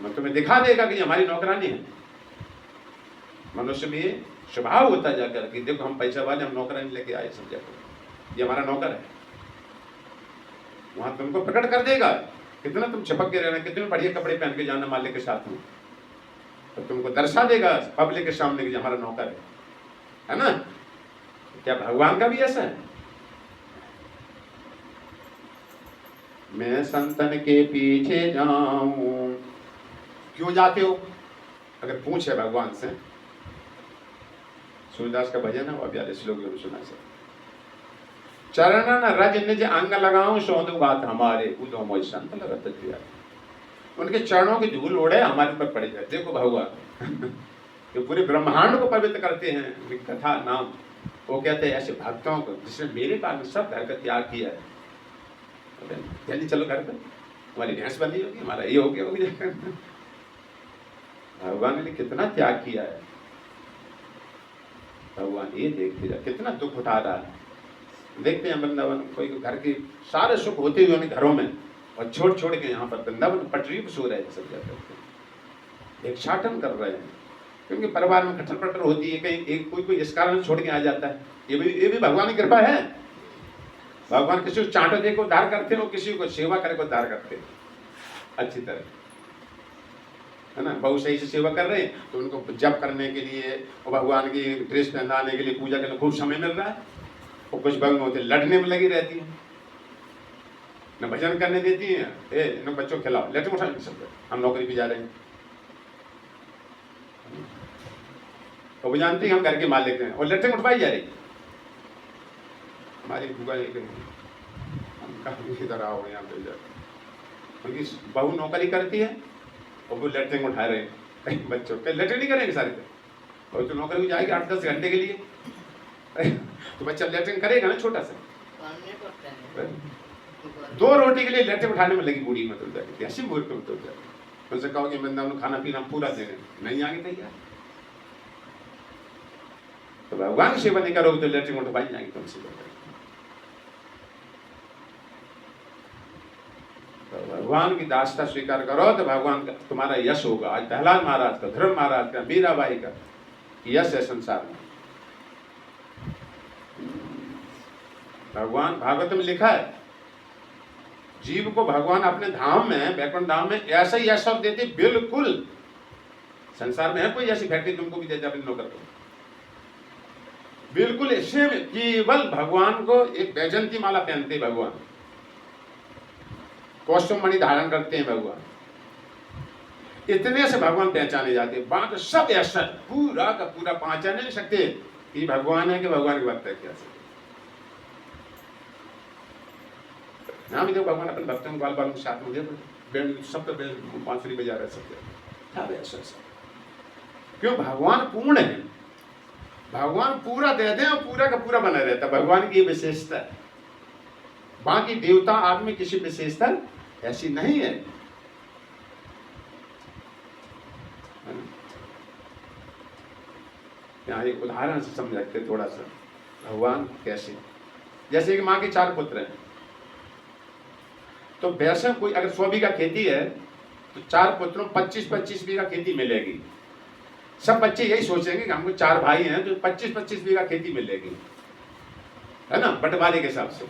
मैं तुम्हें दिखा देगा कि हमारी नौकरानी है। मनुष्य में ये स्वभाव होता जाकर कि देखो हम पैसा वाले, हम नौकरानी लेके आए, समझा ये हमारा नौकर है। वहां तुमको प्रकट कर देगा, कितना तुम चिपक के रहना, कितने बढ़िया कपड़े पहन के जाना मालिक के साथ में, तो तुमको दर्शा देगा पब्लिक के सामने कि हमारा नौकर है ना। क्या भगवान का भी ऐसा है? मैं संतन के पीछे जाऊं, क्यों जाते हो? अगर पूछे भगवान से, सूरदास का भजन है, वो प्यारे श्लोक में सुना से, चरणन रज निज अंग लगाऊं, सौंदू बात हमारे उदो मोय संत लगत दिया। उनके चरणों की धूल उड़े, हमारे ऊपर पड़ जाए। देखो भगवान जो पूरे ब्रह्मांड को पवित्र करते हैं, कथा नाम, वो कहते हैं ऐसे भक्तों को जिसने मेरे कारण सब घर का त्याग किया है, जल्दी चलो घर पे, हमारी भैंस बनी होगी, हमारा ये हो गया। भगवान ने कितना त्याग किया है, भगवान ये देखते जा कितना दुख उठा रहा है। देखते हैं वृंदावन, कोई घर के सारे सुख होते हुए उन्हें घरों में, और छोड़ के यहाँ पर वृंदावन पटरी पर सो रहे हैं, सब जाते एक छाटन कर रहे हैं, क्योंकि परिवार में खटर पटर होती है, कहीं एक कोई इस कारण छोड़ के आ जाता है। ये भी भगवान की कृपा है। भगवान किसी को चांटा दे को उद्धार करते हैं, और किसी को सेवा करे को उद्धार करते हैं अच्छी तरह, है ना। बहुत सही से सेवा कर रहे हैं तो उनको जप करने के लिए और भगवान की ड्रेस पहनाने के लिए, पूजा करने खूब समय मिल रहा है। और कुछ भगवान होते लड़ने में लगी रहती है, न भजन करने देती है, इन बच्चों खिलाओ, लेटर उठा नहीं सकते, हम नौकरी पे जा रहे हैं। और वो जानती है हम घर के मालिक हैं, और लेटर उठवाई जा रही। हमारी बुआ हम कहा इधर आओ, यहाँ पे जाकर उनकी बहू नौकरी करती है, और वो लेटरिंग उठा रहे हैं बच्चों के, लेटरिंग नहीं करेंगे सारे, और तो नौकरी में जाएगी 8-10 घंटे के लिए, तो बच्चा लेटरिंग करेगा ना छोटा सा। 2 रोटी के लिए लेटरिंग उठाने में लगी बूढ़ी, मतलब जाके ऐसी मूर्ख में तो जाए। उनसे कहो कि मैं खाना पीना पूरा दे रहे, नहीं आगे तैयार। तो भगवान की सेवा नहीं करोगे तो लेटरिंग उठवाई जाएंगे तुमसे। भगवान की दासता स्वीकार करो तो भगवान का तुम्हारा यश होगा। आज प्रहलाद महाराज का, ध्रुव महाराज का, मीराबाई का यश है संसार में। भगवान भागवत में लिखा है, जीव को भगवान अपने धाम में, वैकुंठ धाम में ऐसा ही यश देते, बिल्कुल संसार में है कोई ऐसी फैक्ट्री तुमको भी देते अपने नौकर को, बिल्कुल इससे केवल भगवान को एक वैजंती माला पहनते भगवान, कौस्तुभ मणि धारण करते हैं भगवान, इतने से भगवान पहचाने जाते हैं। बात सब ऐसा पूरा का पूरा पहचान नहीं सकते कि भगवान है कि भगवान की भक्त है क्या। भी देखो भगवान अपने भक्तों को बाल बाल के साथ में सब बांसुरी बजा रहे सब ऐसा। क्यों? भगवान पूर्ण है, भगवान पूरा दे दे और पूरा का पूरा बना रहता, भगवान की विशेषता है। बाकी देवता आदमी किसी विशेषता ऐसी नहीं है। यहाँ एक उदाहरण से समझते थोड़ा सा भगवान कैसे, जैसे कि माँ के 4 पुत्र हैं, तो वैसे कोई अगर 100 बीघा खेती है तो 4 पुत्रों 25-25 बीघा खेती मिलेगी। सब बच्चे यही सोचेंगे कि हमको 4 भाई हैं तो 25-25 बीघा खेती मिलेगी, है ना, बंटवारे के हिसाब से।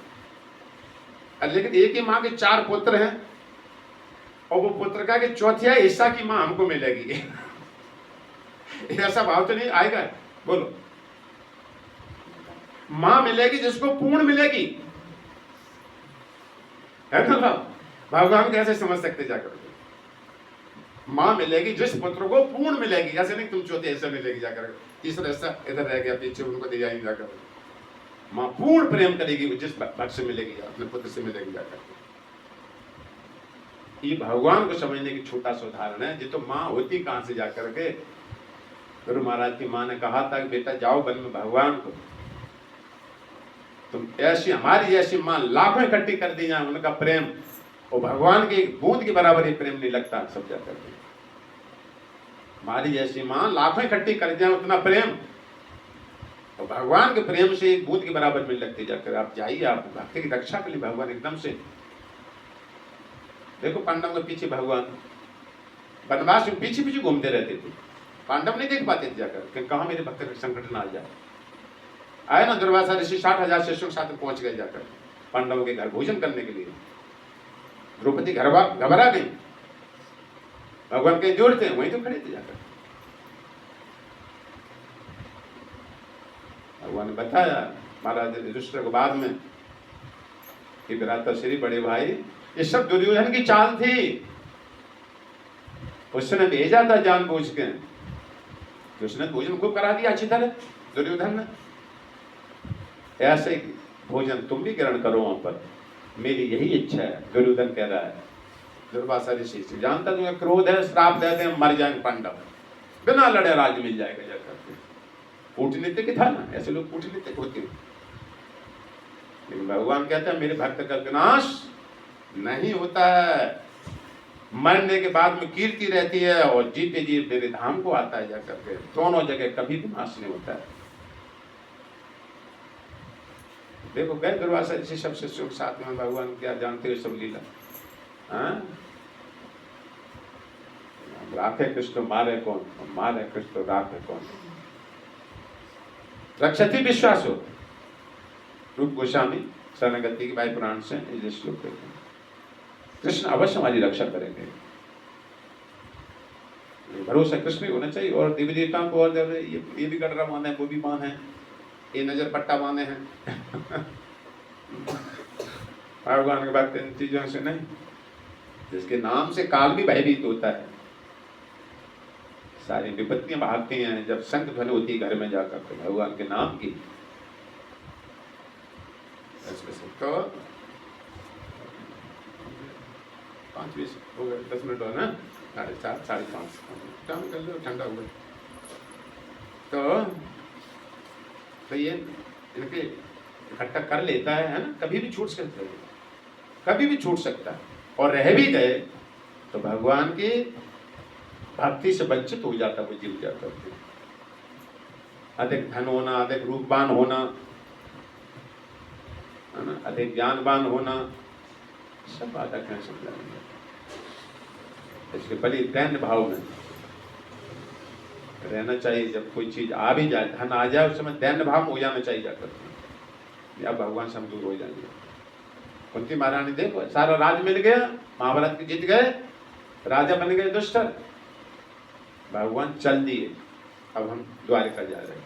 लेकिन एक ही माँ के 4 पुत्र हैं और वो पुत्र का कि 1/4 हिस्सा की माँ हमको मिलेगी ऐसा भाव तो नहीं आएगा? बोलो, माँ मिलेगी जिसको पूर्ण मिलेगी, है ना। भगवान कैसे समझ सकते जाकर, माँ मिलेगी जिस पुत्र को पूर्ण मिलेगी, ऐसे नहीं तुम 1/4 हिस्सा मिलेगी जाकर, तीसरा हिस्सा इधर रह गया पीछे उनको दे जाएंगे जाकर। माँ पूर्ण प्रेम करेगी जिस भक्त से मिलेगी, अपने पुत्र से मिलेगी जाकर। ये भगवान को समझने की छोटा सा उदाहरण है। ये तो माँ होती कहाँ से जा करके। गुरु महाराज की माँ ने कहा था कि बेटा जाओ वन में भगवान को, तुम ऐसी हमारी जैसी माँ लाखों इकट्ठी कर दी जाए, उनका प्रेम और भगवान की एक बूंद के बराबर ही प्रेम नहीं लगता सब जाकर के। हमारी जैसी माँ लाखों इकट्ठी कर जाए उतना प्रेम, और भगवान के प्रेम से एक बूंद के बराबर मिल लगती जाकर। आप जाइए, आप भक्ति की रक्षा के लिए भगवान एकदम से देखो, पांडव के पीछे भगवान वनवास में पीछे पीछे घूमते रहते थे। पांडव नहीं देख पाते थे जाकर कि कहाँ मेरे भक्त संकट ना आ जाए। आए ना दुर्वासा ऋषि 60,000 शिष्यों के साथ पहुंच गए जाकर पांडवों के घर भोजन करने के लिए। द्रौपदी घबरा गई, भगवान कहीं दूर थे, वहीं तो खड़े थे जाकर। भगवान ने बताया महाराज युधिष्ठिर को बाद में कि श्री बड़े भाई, ये सब दुर्योधन की चाल थी। उसने भेजा था जानबूझ के, उसने भोजन खूब करा दिया अच्छी तरह दुर्योधन ने। ऐसे ही भोजन तुम भी ग्रहण करो वहां पर, मेरी यही इच्छा है। दुर्योधन कह रहा है दुर्वासा ऋषि से, जानता तुम्हें क्रोध है, श्राप देते हैं, मर जाएंगे पांडव, बिना लड़े राज्य मिल जाएगा जाकर। कूटनीति की था ना, ऐसे लोग कूटनीति होते हैं। लेकिन भगवान कहते हैं मेरे भक्त का विनाश नहीं होता है, मरने के बाद में कीर्ति रहती है और जीते जी मेरे धाम को आता है जाकर के। दोनों जगह कभी विनाश नहीं होता है। देखो गए दुर्वासा ऋषि सब शिष्यों के साथ में, भगवान क्या जानते हो सब लीला। राखे कृष्ण मारे कौन, मारे कृष्ण राखे कौन। रक्षति विश्वास हो, रूप गोस्वामी शरणगति की भाई पुराण से ये श्लोक कहते हैं। कृष्ण अवश्य हमारी रक्षा करेंगे, भरोसा कृष्ण होना चाहिए। और देवी देवताओं को, और ये भी गडरा मान है, वो भी मान है, ये नजर पट्टा माने हैं। भगवान के भक्त इन चीजों से नहीं, जिसके नाम से काल भी भयभीत होता है, सारी विपत्तियां भागती हैं। जब शंख ध्वनि होती है घर में जाकर तो भगवान के नाम की, तो 5-20 हो गए, 10 मिनट हो ना, 4:30 5:30 काम कर लो, ठंडा हो गया। तो ये इनके इकट्ठा कर लेता है ना, कभी भी छूट सकता है, कभी भी छूट सकता है। और रह भी गए तो भगवान की भक्ति से वंचित हो जाता, वो जीव जाता है। अधिक धन होना, अधिक रूपवान होना, है ना, अधिक ज्ञानवान होना, सब बाधक है समझाएंगे। इसके बड़ी दैन्य भाव में रहना चाहिए। जब कोई चीज आ भी जाए, धन आ जाए, उस समय दैन्य भाव में हो जाना चाहिए जाकर, या भगवान से हम दूर हो जाएंगे। कुंती महारानी देखो, सारा राज मिल गया, महाभारत जीत गए, राजा बन गए दुष्ट, भगवान चल दिए, अब हम द्वारिका जा रहे हैं।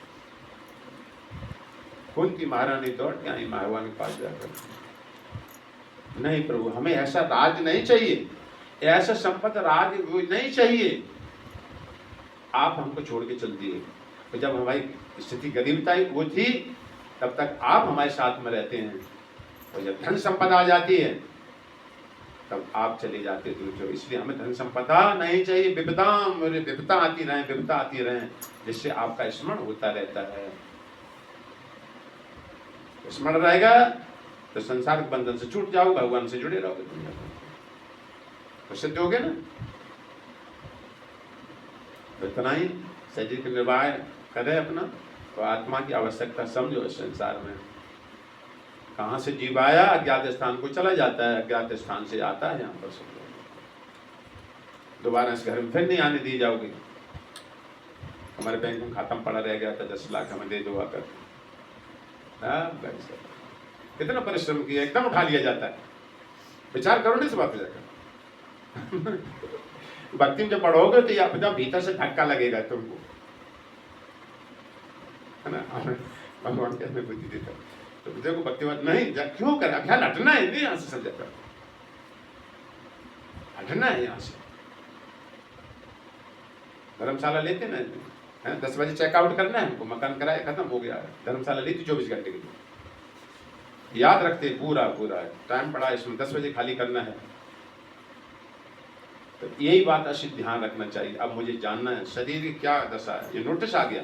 कुंती महारानी दौड़ के आई भगवान के पास जाकर, नहीं प्रभु हमें ऐसा राज नहीं चाहिए, ऐसा संपत्ति राज नहीं चाहिए, आप हमको छोड़ के चल दिए। तो जब हमारी स्थिति गरीबता वो थी, तब तक आप हमारे साथ में रहते हैं, और जब धन संपदा आ जाती है तब आप चले जाते दूर। इसलिए हमें धन संपदा नहीं चाहिए, विपदा आती रहे, जिससे आपका स्मरण होता रहता है। स्मरण रहेगा तो संसार के बंधन से छूट जाओ, भगवान से जुड़े रहोगे, तो सिद्ध होगे ना। तो इतना ही शरीर के निर्वाह करे अपना, तो आत्मा की आवश्यकता समझो। इस संसार में कहाँ से जीव आया, अज्ञात स्थान को चला जाता है, अज्ञात स्थान से आता है यहाँ पर। सब दोबारा इस घर में फिर नहीं आने दी जाओगे। हमारे बैंक में खाता पड़ा रह गया था, 10 लाख हमें दे दो आकर, कितना परिश्रम किया, एकदम उठा लिया जाता है। विचार करो नहीं इस बात पे जाकर। भक्ति में जब पढ़ोगे तो आप जब भीतर से धक्का लगेगा तुमको, है ना। भगवान के हमें बुद्धि देता, तो देखो भक्तिवाद नहीं क्यों कर, ख्याल हटना है नहीं यहाँ से, सब जाकर हटना है यहाँ से। धर्मशाला लेते ना, 10 बजे चेकआउट करना है हमको, मकान किराया खत्म हो गया, धर्मशाला ली थी 24 घंटे के लिए, याद रखते पूरा टाइम पड़ा इसमें, 10 बजे खाली करना है। तो यही बात असित ध्यान रखना चाहिए। अब मुझे जानना है शरीर की क्या दशा है। ये नोटिस आ गया,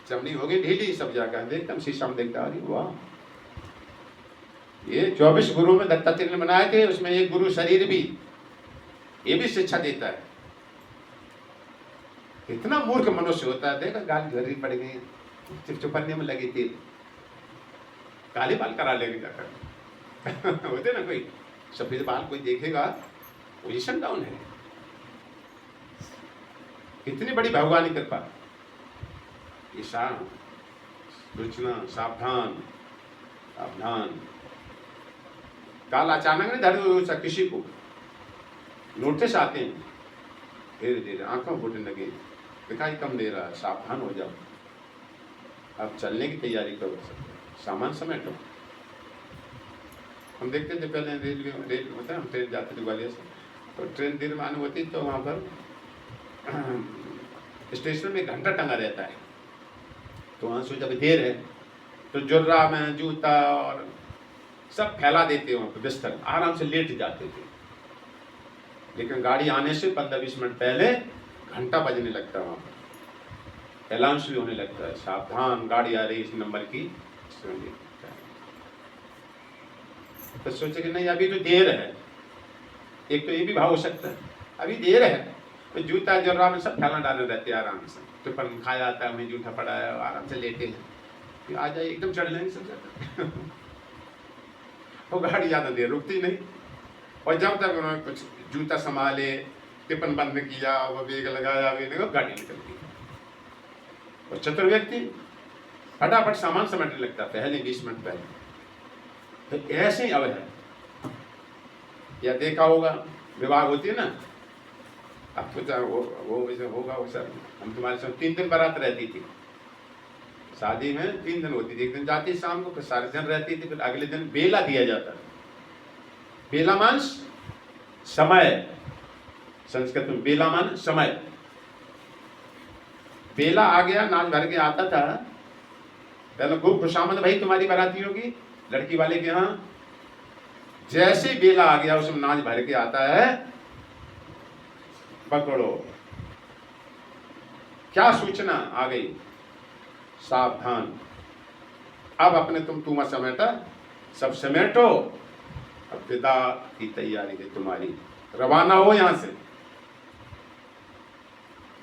चमड़ी हो गई ढीली, सब जाकर देखता शीशा में देखता, अरे वाह, ये 24 गुरु में दत्तात्रेय ने बनाए थे, उसमें एक गुरु शरीर भी, ये भी शिक्षा देता है। इतना मूर्ख मनुष्य होता है, देखा गाल घरी पड़ गई, चुपन्ने में लगी थी, काले बाल करा लेने जाकर होते ना, कोई सफेद बाल कोई देखेगा, पोजीशन डाउन है। कितनी बड़ी भगवान की कृपा। ईशान सूचना, सावधान सावधान। काल अचानक नहीं धर किसी को, नोटिस आते हैं धीरे धीरे, आंखों फूटने लगे, दिखाई कम दे रहा है, सावधान हो जाओ, अब चलने की तैयारी करो, सामान समेटो। हम देखते थे पहले रेल होता है, हम ट्रेन जाते थे ग्वालियर से, तो ट्रेन देर में आनी होती तो वहाँ पर स्टेशन में घंटा टंगा रहता है, तो वहाँ सोचा अभी देर है तो जुर्रा में जूता और सब फैला देते वहाँ पर, बिस्तर आराम से लेट जाते थे। लेकिन गाड़ी आने से 15-20 मिनट पहले घंटा बजने लगता है, वहाँ पर अनाउंस भी होने लगता है, सावधान गाड़ी आ रही इस नंबर की। तो सोचे कि नहीं अभी तो देर है, एक तो ये भी भाव हो सकता है अभी देर है, तो जूता जुर्रा में सब फैला डाले रहते हैं आराम से, टिफिन खाया आता है, हमें जूठा पड़ा है, आराम से लेटे हैं, फिर आ जाए एकदम चढ़ लेंगे सब जाता वो गाड़ी ज़्यादा देर रुकती नहीं, और जब तक उन्होंने कुछ जूता संभाले, टिफिन बंद किया, वो बैग लगाया, वो गाड़ी निकल गई। और चतुर व्यक्ति फटाफट सामान समेटने लगता पहले 20 मिनट पहले। तो ऐसे ही अब है, या देखा होगा विवाह होती है ना, अब तो वो वैसे होगा वो सर, हम तुम्हारे साथ 3 दिन बारात रहती थी, शादी में 3 दिन होती थी, एक दिन जाती शाम को, फिर सारे दिन रहती थी, फिर अगले दिन बेला दिया जाता। बेला मान समय, संस्कृत में बेला मान समय। बेला आ गया, नाच भर के आता था, पहले खूब खुशामद भाई तुम्हारी बाराती होगी लड़की वाले के यहाँ, जैसे बेला आ गया उसमें नाच भर के आता है, पकड़ो क्या सूचना आ गई, सावधान, अब अपने तुम समेटा, सब समेटो, अब विदा की तैयारी है तुम्हारी, रवाना हो यहां से।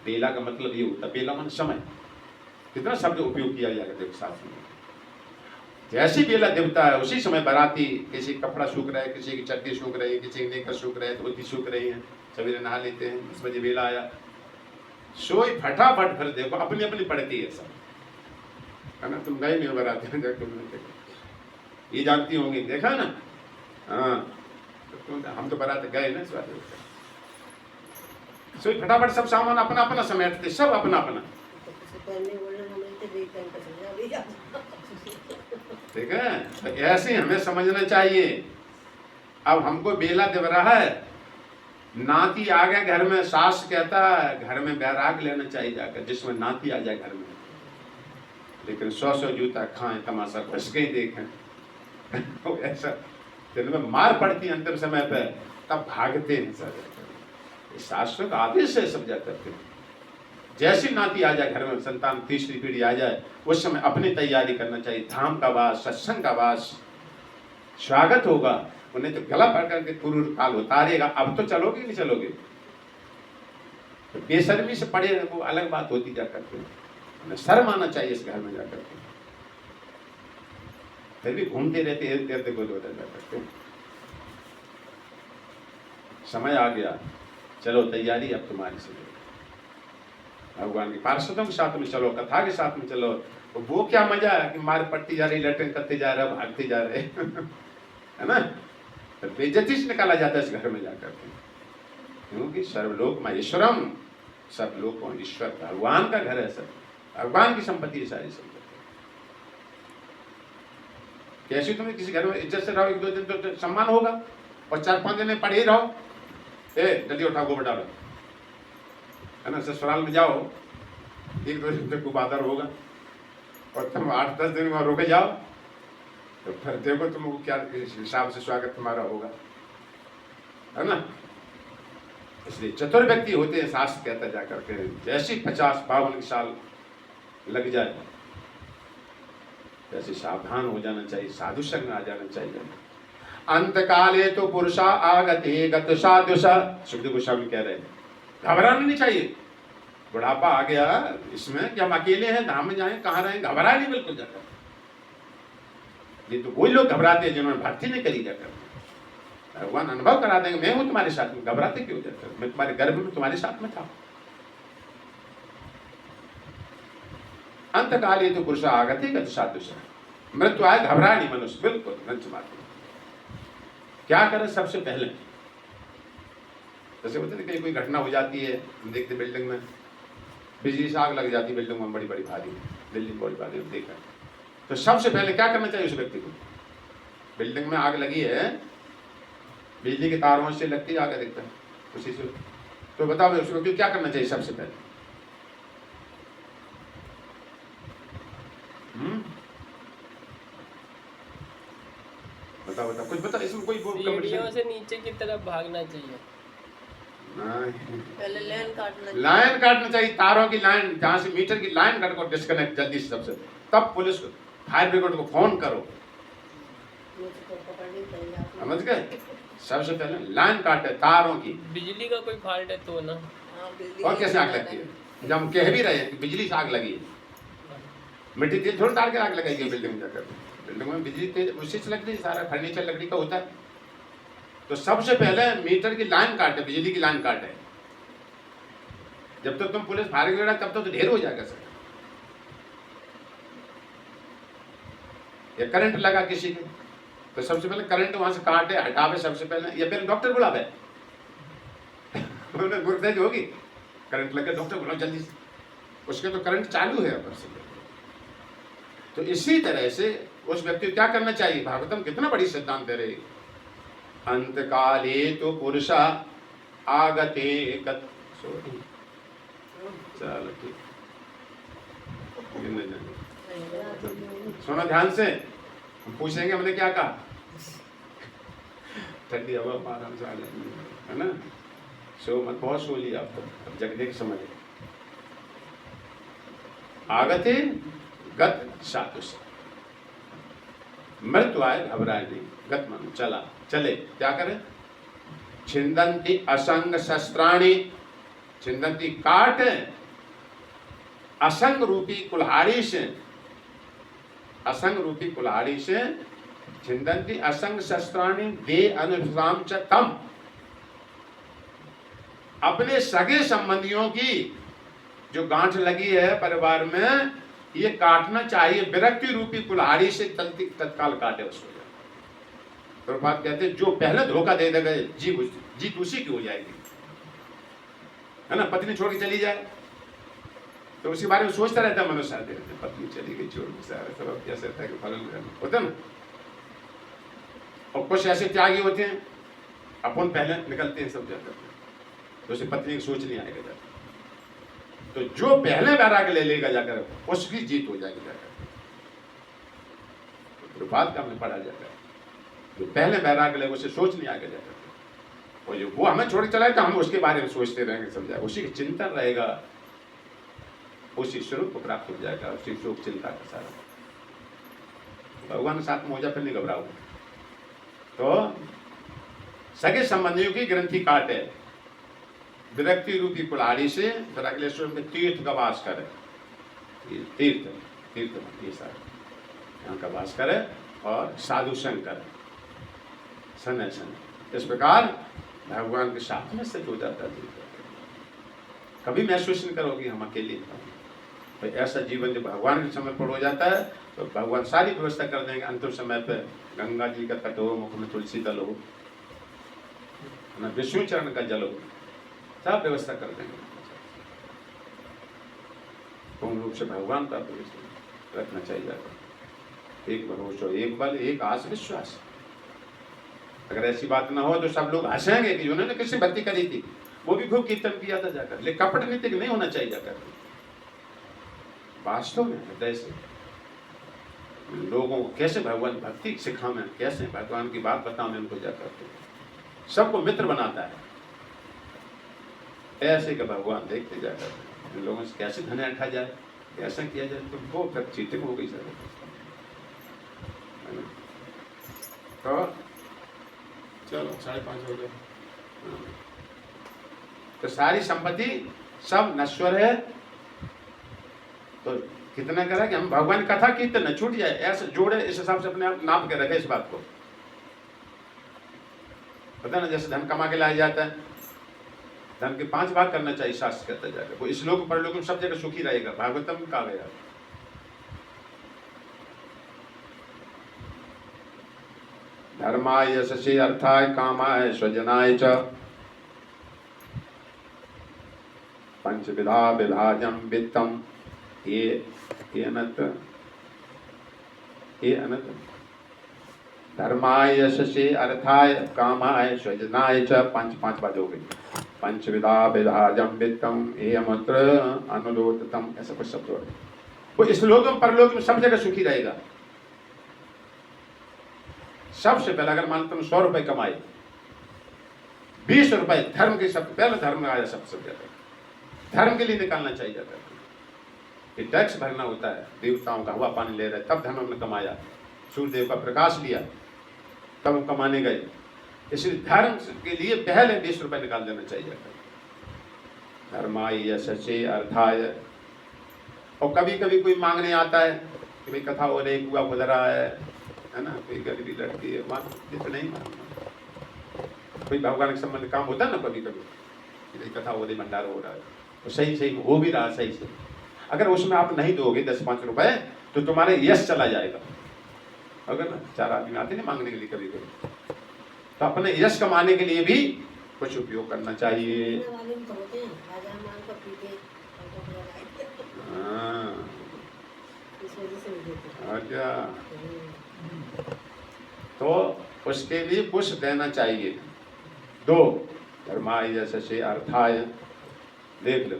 बेला का मतलब ये होता है, बेला मन समय, कितना शब्द उपयोग किया जाएगा देखो शास्त्र में। जैसी बेला देवता है उसी समय बाराती, किसी कपड़ा सूख रहा है, किसी की चड्डी सूख रही है, किसी की नेकर सूख रहे हैं, धोती सूख रही है, सवेरे नहा लेते हैं, 10 बजे बेला आया, सोई फटाफट फिर देखो अपनी अपनी पड़ती है सब, है ना। तुम गए नहीं बाराती में, तुम ये जानती होंगी, देखा ना, हाँ हम तो बारात गए ना, सोई फटाफट सब सामान अपना अपना समेटते, सब अपना अपना, ठीक है। तो ऐसे हमें समझना चाहिए। अब हमको बेला दे रहा है, नाती आ गया घर में, सास कहता है घर में बैराग लेना चाहिए जाकर, जिसमें नाती आ जाए घर में, लेकिन 100 जूता खाएं, तमाशा घुस के देखें तो ऐसा दिन में मार पड़ती है अंतिम समय पे, तब भागते हैं सब, शास्त्रों का आदेश है सब जाकर के। जैसी नाती आ जाए घर में, संतान तीसरी पीढ़ी आ जाए, उस समय अपनी तैयारी करना चाहिए, धाम का वास, सत्संग का वास, स्वागत होगा, उन्हें तो गला पकड़ करके पूर्व काल उतारेगा, अब तो चलोगे नहीं चलोगे, तो बेशर्मी से पड़े वो अलग बात होती जाकर के, शर्म आना चाहिए इस घर में जाकर के, फिर भी घूमते रहते इर्द गिर्द होते जाकर के। समय आ गया, चलो तैयारी अब तुम्हारी से, भगवान के पार्षदों के साथ में चलो, कथा के साथ में चलो, तो वो क्या मजा है कि मार पड़ती जा रही, लैट्रिन करते जा रहे, भागते जा रहे है ना, तो बेइज्जती से निकाला जाता है इस घर में जाकर के, क्योंकि सर्वलोक महेश्वरम, सब लोग ईश्वर भगवान का घर है, सब भगवान की संपत्ति है सारी संपत्ति। कैसे तुम्हें किसी घर में इज्जत से रहो, 1-2 दिन तो सम्मान होगा, और 4-5 दिन में पढ़े ही रहो, जल्दी उठाओ गोबर डालो, है ना, ससुराल में जाओ 1-2 दिन तक आदर होगा, और तुम 8-10 दिन वहाँ रुके जाओ तो फिर देखो तुमको क्या हिसाब से स्वागत तुम्हारा होगा, है ना। इसलिए चतुर व्यक्ति होते हैं, शास्त्र कहता जाकर के जैसी 50-52 साल लग जाए वैसे सावधान हो जाना चाहिए, साधु संग में आ जाना चाहिए। अंत काले तो पुरुषा आगते गत साधुषा, सुखदेव गोस्वामी कह रहे हैं घबराना नहीं चाहिए। बुढ़ापा आ गया इसमें कि हम अकेले हैं, धाम में जाएं, कहाँ रहें, घबराए नहीं बिल्कुल जाकर। ये तो वही लोग घबराते हैं जिन्होंने भक्ति नहीं करी जाकर। भगवान अनुभव करा देंगे मैं हूं तुम्हारे साथ में, घबराते क्यों जाकर, मैं तुम्हारे गर्भ में तुम्हारे साथ में था। अंत काल ये तो पुरुष आगति गत साधुषा, मृत्यु आए घबराए नहीं मनुष्य, बिल्कुल मात्र। क्या करें सबसे पहले, जैसे बोलते कहीं कोई घटना हो जाती है, हम देखते बिल्डिंग में बिजली से आग लग जाती, बिल्डिंग में बड़ी बड़ी भारी बिल्डिंग बड़ी भारी देखा, तो सबसे पहले क्या करना चाहिए उस व्यक्ति को। बिल्डिंग में आग लगी है, बिजली के तारों से लगती आग देखता है उसी से, तो बताओ उस व्यक्ति को क्या करना चाहिए सबसे पहले। बताओ बताओ कुछ बता, इसमें कोई सीढ़ियों से नीचे की तरफ भागना चाहिए। पहले लाइन काटना चाहिए, तारों की लाइन, जहाँ से मीटर की लाइन काट को डिस्कनेक्ट जल्दी से सबसे, तब पुलिस को फायर ब्रिगेड को फोन करो, समझ गए। सबसे पहले लाइन काटे तारों की। बिजली का कोई फॉल्ट है तो ना, और कैसे आग लगती है, जब हम कह भी रहे हैं कि बिजली से आग लगी है, मिट्टी तेल थोड़ी डाल के आग लगाएगी बिल्डिंग में जाकर। बिल्डिंग में बिजली तेल उसी से लगती है, सारा फर्नीचर लकड़ी का होता है। तो सबसे पहले मीटर की लाइन काटे, बिजली की लाइन काटे। जब तक तुम पुलिस फायर ब्रिगेड तब तक तो ढेर हो जाएगा सर। या करंट लगा किसी के, तो सबसे पहले करंट वहां से काटे हटावे सबसे पहले, या फिर डॉक्टर बुलावे गुर्दे जो होगी करंट लगे, डॉक्टर बुलाओ जल्दी से, उसके तो करंट चालू है ऊपर से। तो इसी तरह से उस व्यक्ति को क्या करना चाहिए, भागवतम कितना बड़ी सिद्धांत दे रही। अंत काले तो पुरुषा आगते गत, चलो ठीक, सुनो ध्यान से, हम पूछेंगे हमने क्या कहा, ठंडी हवा आराम से आ जाएगी, है ना। सो मत बहुत सो लिया अब, अब जगने की समझ। आगते गत साधुष, मृत्यु आए घबराए नहीं, गत मन चला चले, क्या करें। छिंदंती असंग शस्त्राणी, छिंदंती काट असंग रूपी कुल्हाड़ी से, असंग रूपी कुल्हाड़ी से, छिंदंती असंग शस्त्राणी दे अनुसाम च तम, अपने सगे संबंधियों की जो गांठ लगी है परिवार में, ये काटना चाहिए, विरक्ति रूपी कुल्हाड़ी से तत्काल काटे उसको। प्रभुपाद कहते हैं जो पहले धोखा दे देगा जीत उसी की हो जाएगी, है ना। पत्नी छोड़ के चली जाए तो उसके बारे में सोचता रहता है मनुष्य, पत्नी चली गई छोड़ के, सारा सब कैसे रहता है कि फलन होता है ना। और कुछ ऐसे त्यागी होते हैं अपन पहले निकलते हैं सब जाकर, तो उसे पत्नी की सोच नहीं आएगा जाकर। तो जो पहले वैराग्य ले लेगा जाकर उसकी जीत हो जाएगी जाकर। प्रभात का हमने पढ़ा जाता है, जो पहले वैराग्य ले उसे सोच नहीं आएगा जाकर। और जो वो हमें छोड़ के चला है तो हम उसके बारे में सोचते रहेंगे, समझा, उसी की चिंतन रहेगा, उसी स्वरूप को प्राप्त हो जाएगा, उसी शोक चिंता का सारा। भगवान के साथ में हो जाए फिर नहीं घबराओ। तो सगे संबंधियों की ग्रंथि काटे, विरक्ति रूपी कुल्हाड़ी से विरागलेश्वर में तीर्थ का वास करे, तीर्थ तीर्थ ये सारा यहाँ का वास करे, और साधु संग करे समय समय। इस प्रकार भगवान के साथ में स्थित हो जाता है। कभी महसूस नहीं करोगे हम अकेले, तो ऐसा जीवन जब भगवान के समय पर हो जाता है तो भगवान सारी व्यवस्था कर देंगे। अंतिम समय पे गंगा जी का तट हो, मुख में तुलसी दल हो, विष्णु चरण का जल हो, सब व्यवस्था कर देंगे। पूर्ण रूप से भगवान का रखना चाहिए, एक भरोसा, एक बल, एक आस विश्वास। अगर ऐसी बात ना हो तो सब लोग हंसेंगे कि उन्होंने किससे भक्ति करी थी, वो भी खूब कीर्तन किया था जाकर, लेकिन कपट नीति नहीं होना चाहिए जाकर। वास्तव में हृदय से लोगों को कैसे भगवान भक्ति सिखाना, कैसे भगवान की बात बताने उनको जाकर, सबको मित्र बनाता है। ऐसे का भगवान देखते जाकर इन लोगों से कैसे धन रखा जाए, कैसा किया जाए, तो वो फिर चीटिंग हो गई सर। तो चलो 5:30 हो गए। तो सारी संपत्ति सब नश्वर है, तो कितना करा कि हम भगवान कथा कीर्तन न छूट जाए, ऐसे जोड़े इस हिसाब से अपने आप नाप के रखे इस बात को। पता ना, जैसे धन कमा के लाया जाता है, धन के 5 भाग करना चाहिए शास्त्र कहता जाएगा। वो इस लोग परलोक में सब जगह सुखी रहेगा, भागवतम में कहा गया। धर्माय यशसे अर्थाय कामाय स्वजनाय च पंचविधा विभाजम वित्तम ये अनंत धर्माय यशसे अर्थाय कामाय स्वजनाय च 5 बात हो गई। पंचविधा विभाजम वित्तम ये अमत्र अनुलोतम, ऐसा कुछ शब्द है। वो इस लोक में परलोक में सब जगह सुखी रहेगा। सबसे पहले अगर मान तुम 100 रुपए कमाए, 20 रुपए धर्म के, सब पहले धर्म आया सबसे ज्यादा, धर्म के लिए निकालना चाहिए जाता है। कि टैक्स भरना होता है, देवताओं का हवा पानी ले रहे, तब धर्म हमने कमाया, सूर्य देव का प्रकाश लिया, तब हम कमाने गए। इसलिए धर्म के लिए पहले 20 रुपए निकाल देना चाहिए जाता है। धर्माय यशसे अर्थाय। और कभी कभी कोई मांगने आता है कि भाई कथा हो रही, कुआ खुद रहा है ना, कोई गरीबी लड़की है, मान तो नहीं मानना। कोई भगवान के संबंध काम होता है ना कभी कभी, कथा हो रही, भंडारा हो रहा है, तो सही हो भी रहा सही से। अगर उसमें आप नहीं दोगे 10-5 रुपए तो तुम्हारे यश चला जाएगा। अगर ना 4 आदमी आते नहीं मांगने के लिए कभी कभी, तो अपने यश कमाने के लिए भी कुछ उपयोग करना चाहिए। अच्छा, तो उसके लिए कुछ देना चाहिए। 2 धर्माय यशसे अर्थाय, देख लो,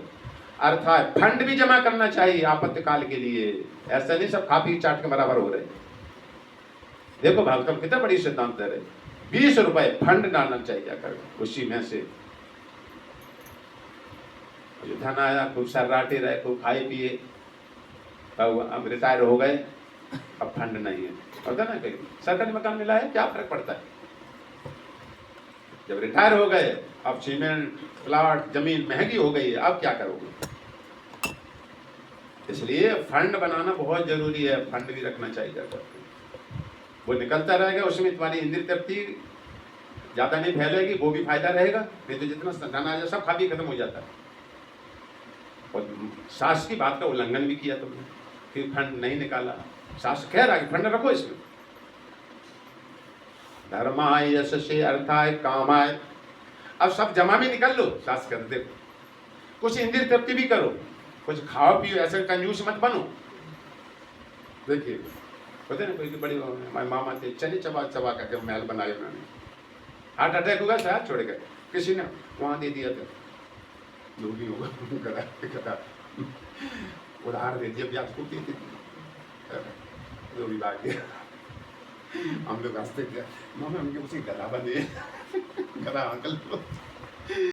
अर्थाय फंड भी जमा करना चाहिए आपातकाल के लिए। ऐसा नहीं सब खा पी चाट के बराबर हो रहे। देखो भागवतम कितना बड़ी सिद्धांत दे रहे। 20 रुपए फंड डालना चाहिए जाकर, उसी में से जो धन आया खूब सर्राटे रहे, खूब खाए पिए, अब रिटायर हो गए, अब फंड नहीं है। पता ना कहीं सरकारी मकान मिला है, क्या फर्क पड़ता है। जब रिटायर हो गए, अब सीमेंट प्लाट जमीन महंगी हो गई है, अब क्या करोगे। इसलिए फंड बनाना बहुत जरूरी है, फंड भी रखना चाहिए जाता है। वो निकलता रहेगा, उसमें तुम्हारी इंद्रिय तृप्ति ज्यादा नहीं फैलेगी, वो भी फायदा रहेगा। नहीं तो जितना धन आ जाए सब खा पी खत्म हो जाता है। और शास्त्र की बात का उल्लंघन भी किया तुमने, फिर फंड नहीं निकाला। शास्त्र कह रहा है कि फंड रखो इसमें। धर्माय यशसे अर्थाय कामाय, अब सब जमा में निकल लो। शास्त्र कहते देखो, कुछ इंद्रिय तृप्ति भी करो, कुछ खाओ पियो, ऐसे कंजूस मत बनो। देखिए पता ना, कोई बड़ी हमारे मामा थे, चने चबा चबा करके महल बनाए उन्होंने। हार्ट अटैक हुआ, शहर छोड़ गए, किसी ने वहां दे दिया था, लोग होगा उधार दे दिया, ब्याज को थी जो भी बात किया। हम लोग हंसते थे, मामा उनके उसी गला बंधे गला अंकल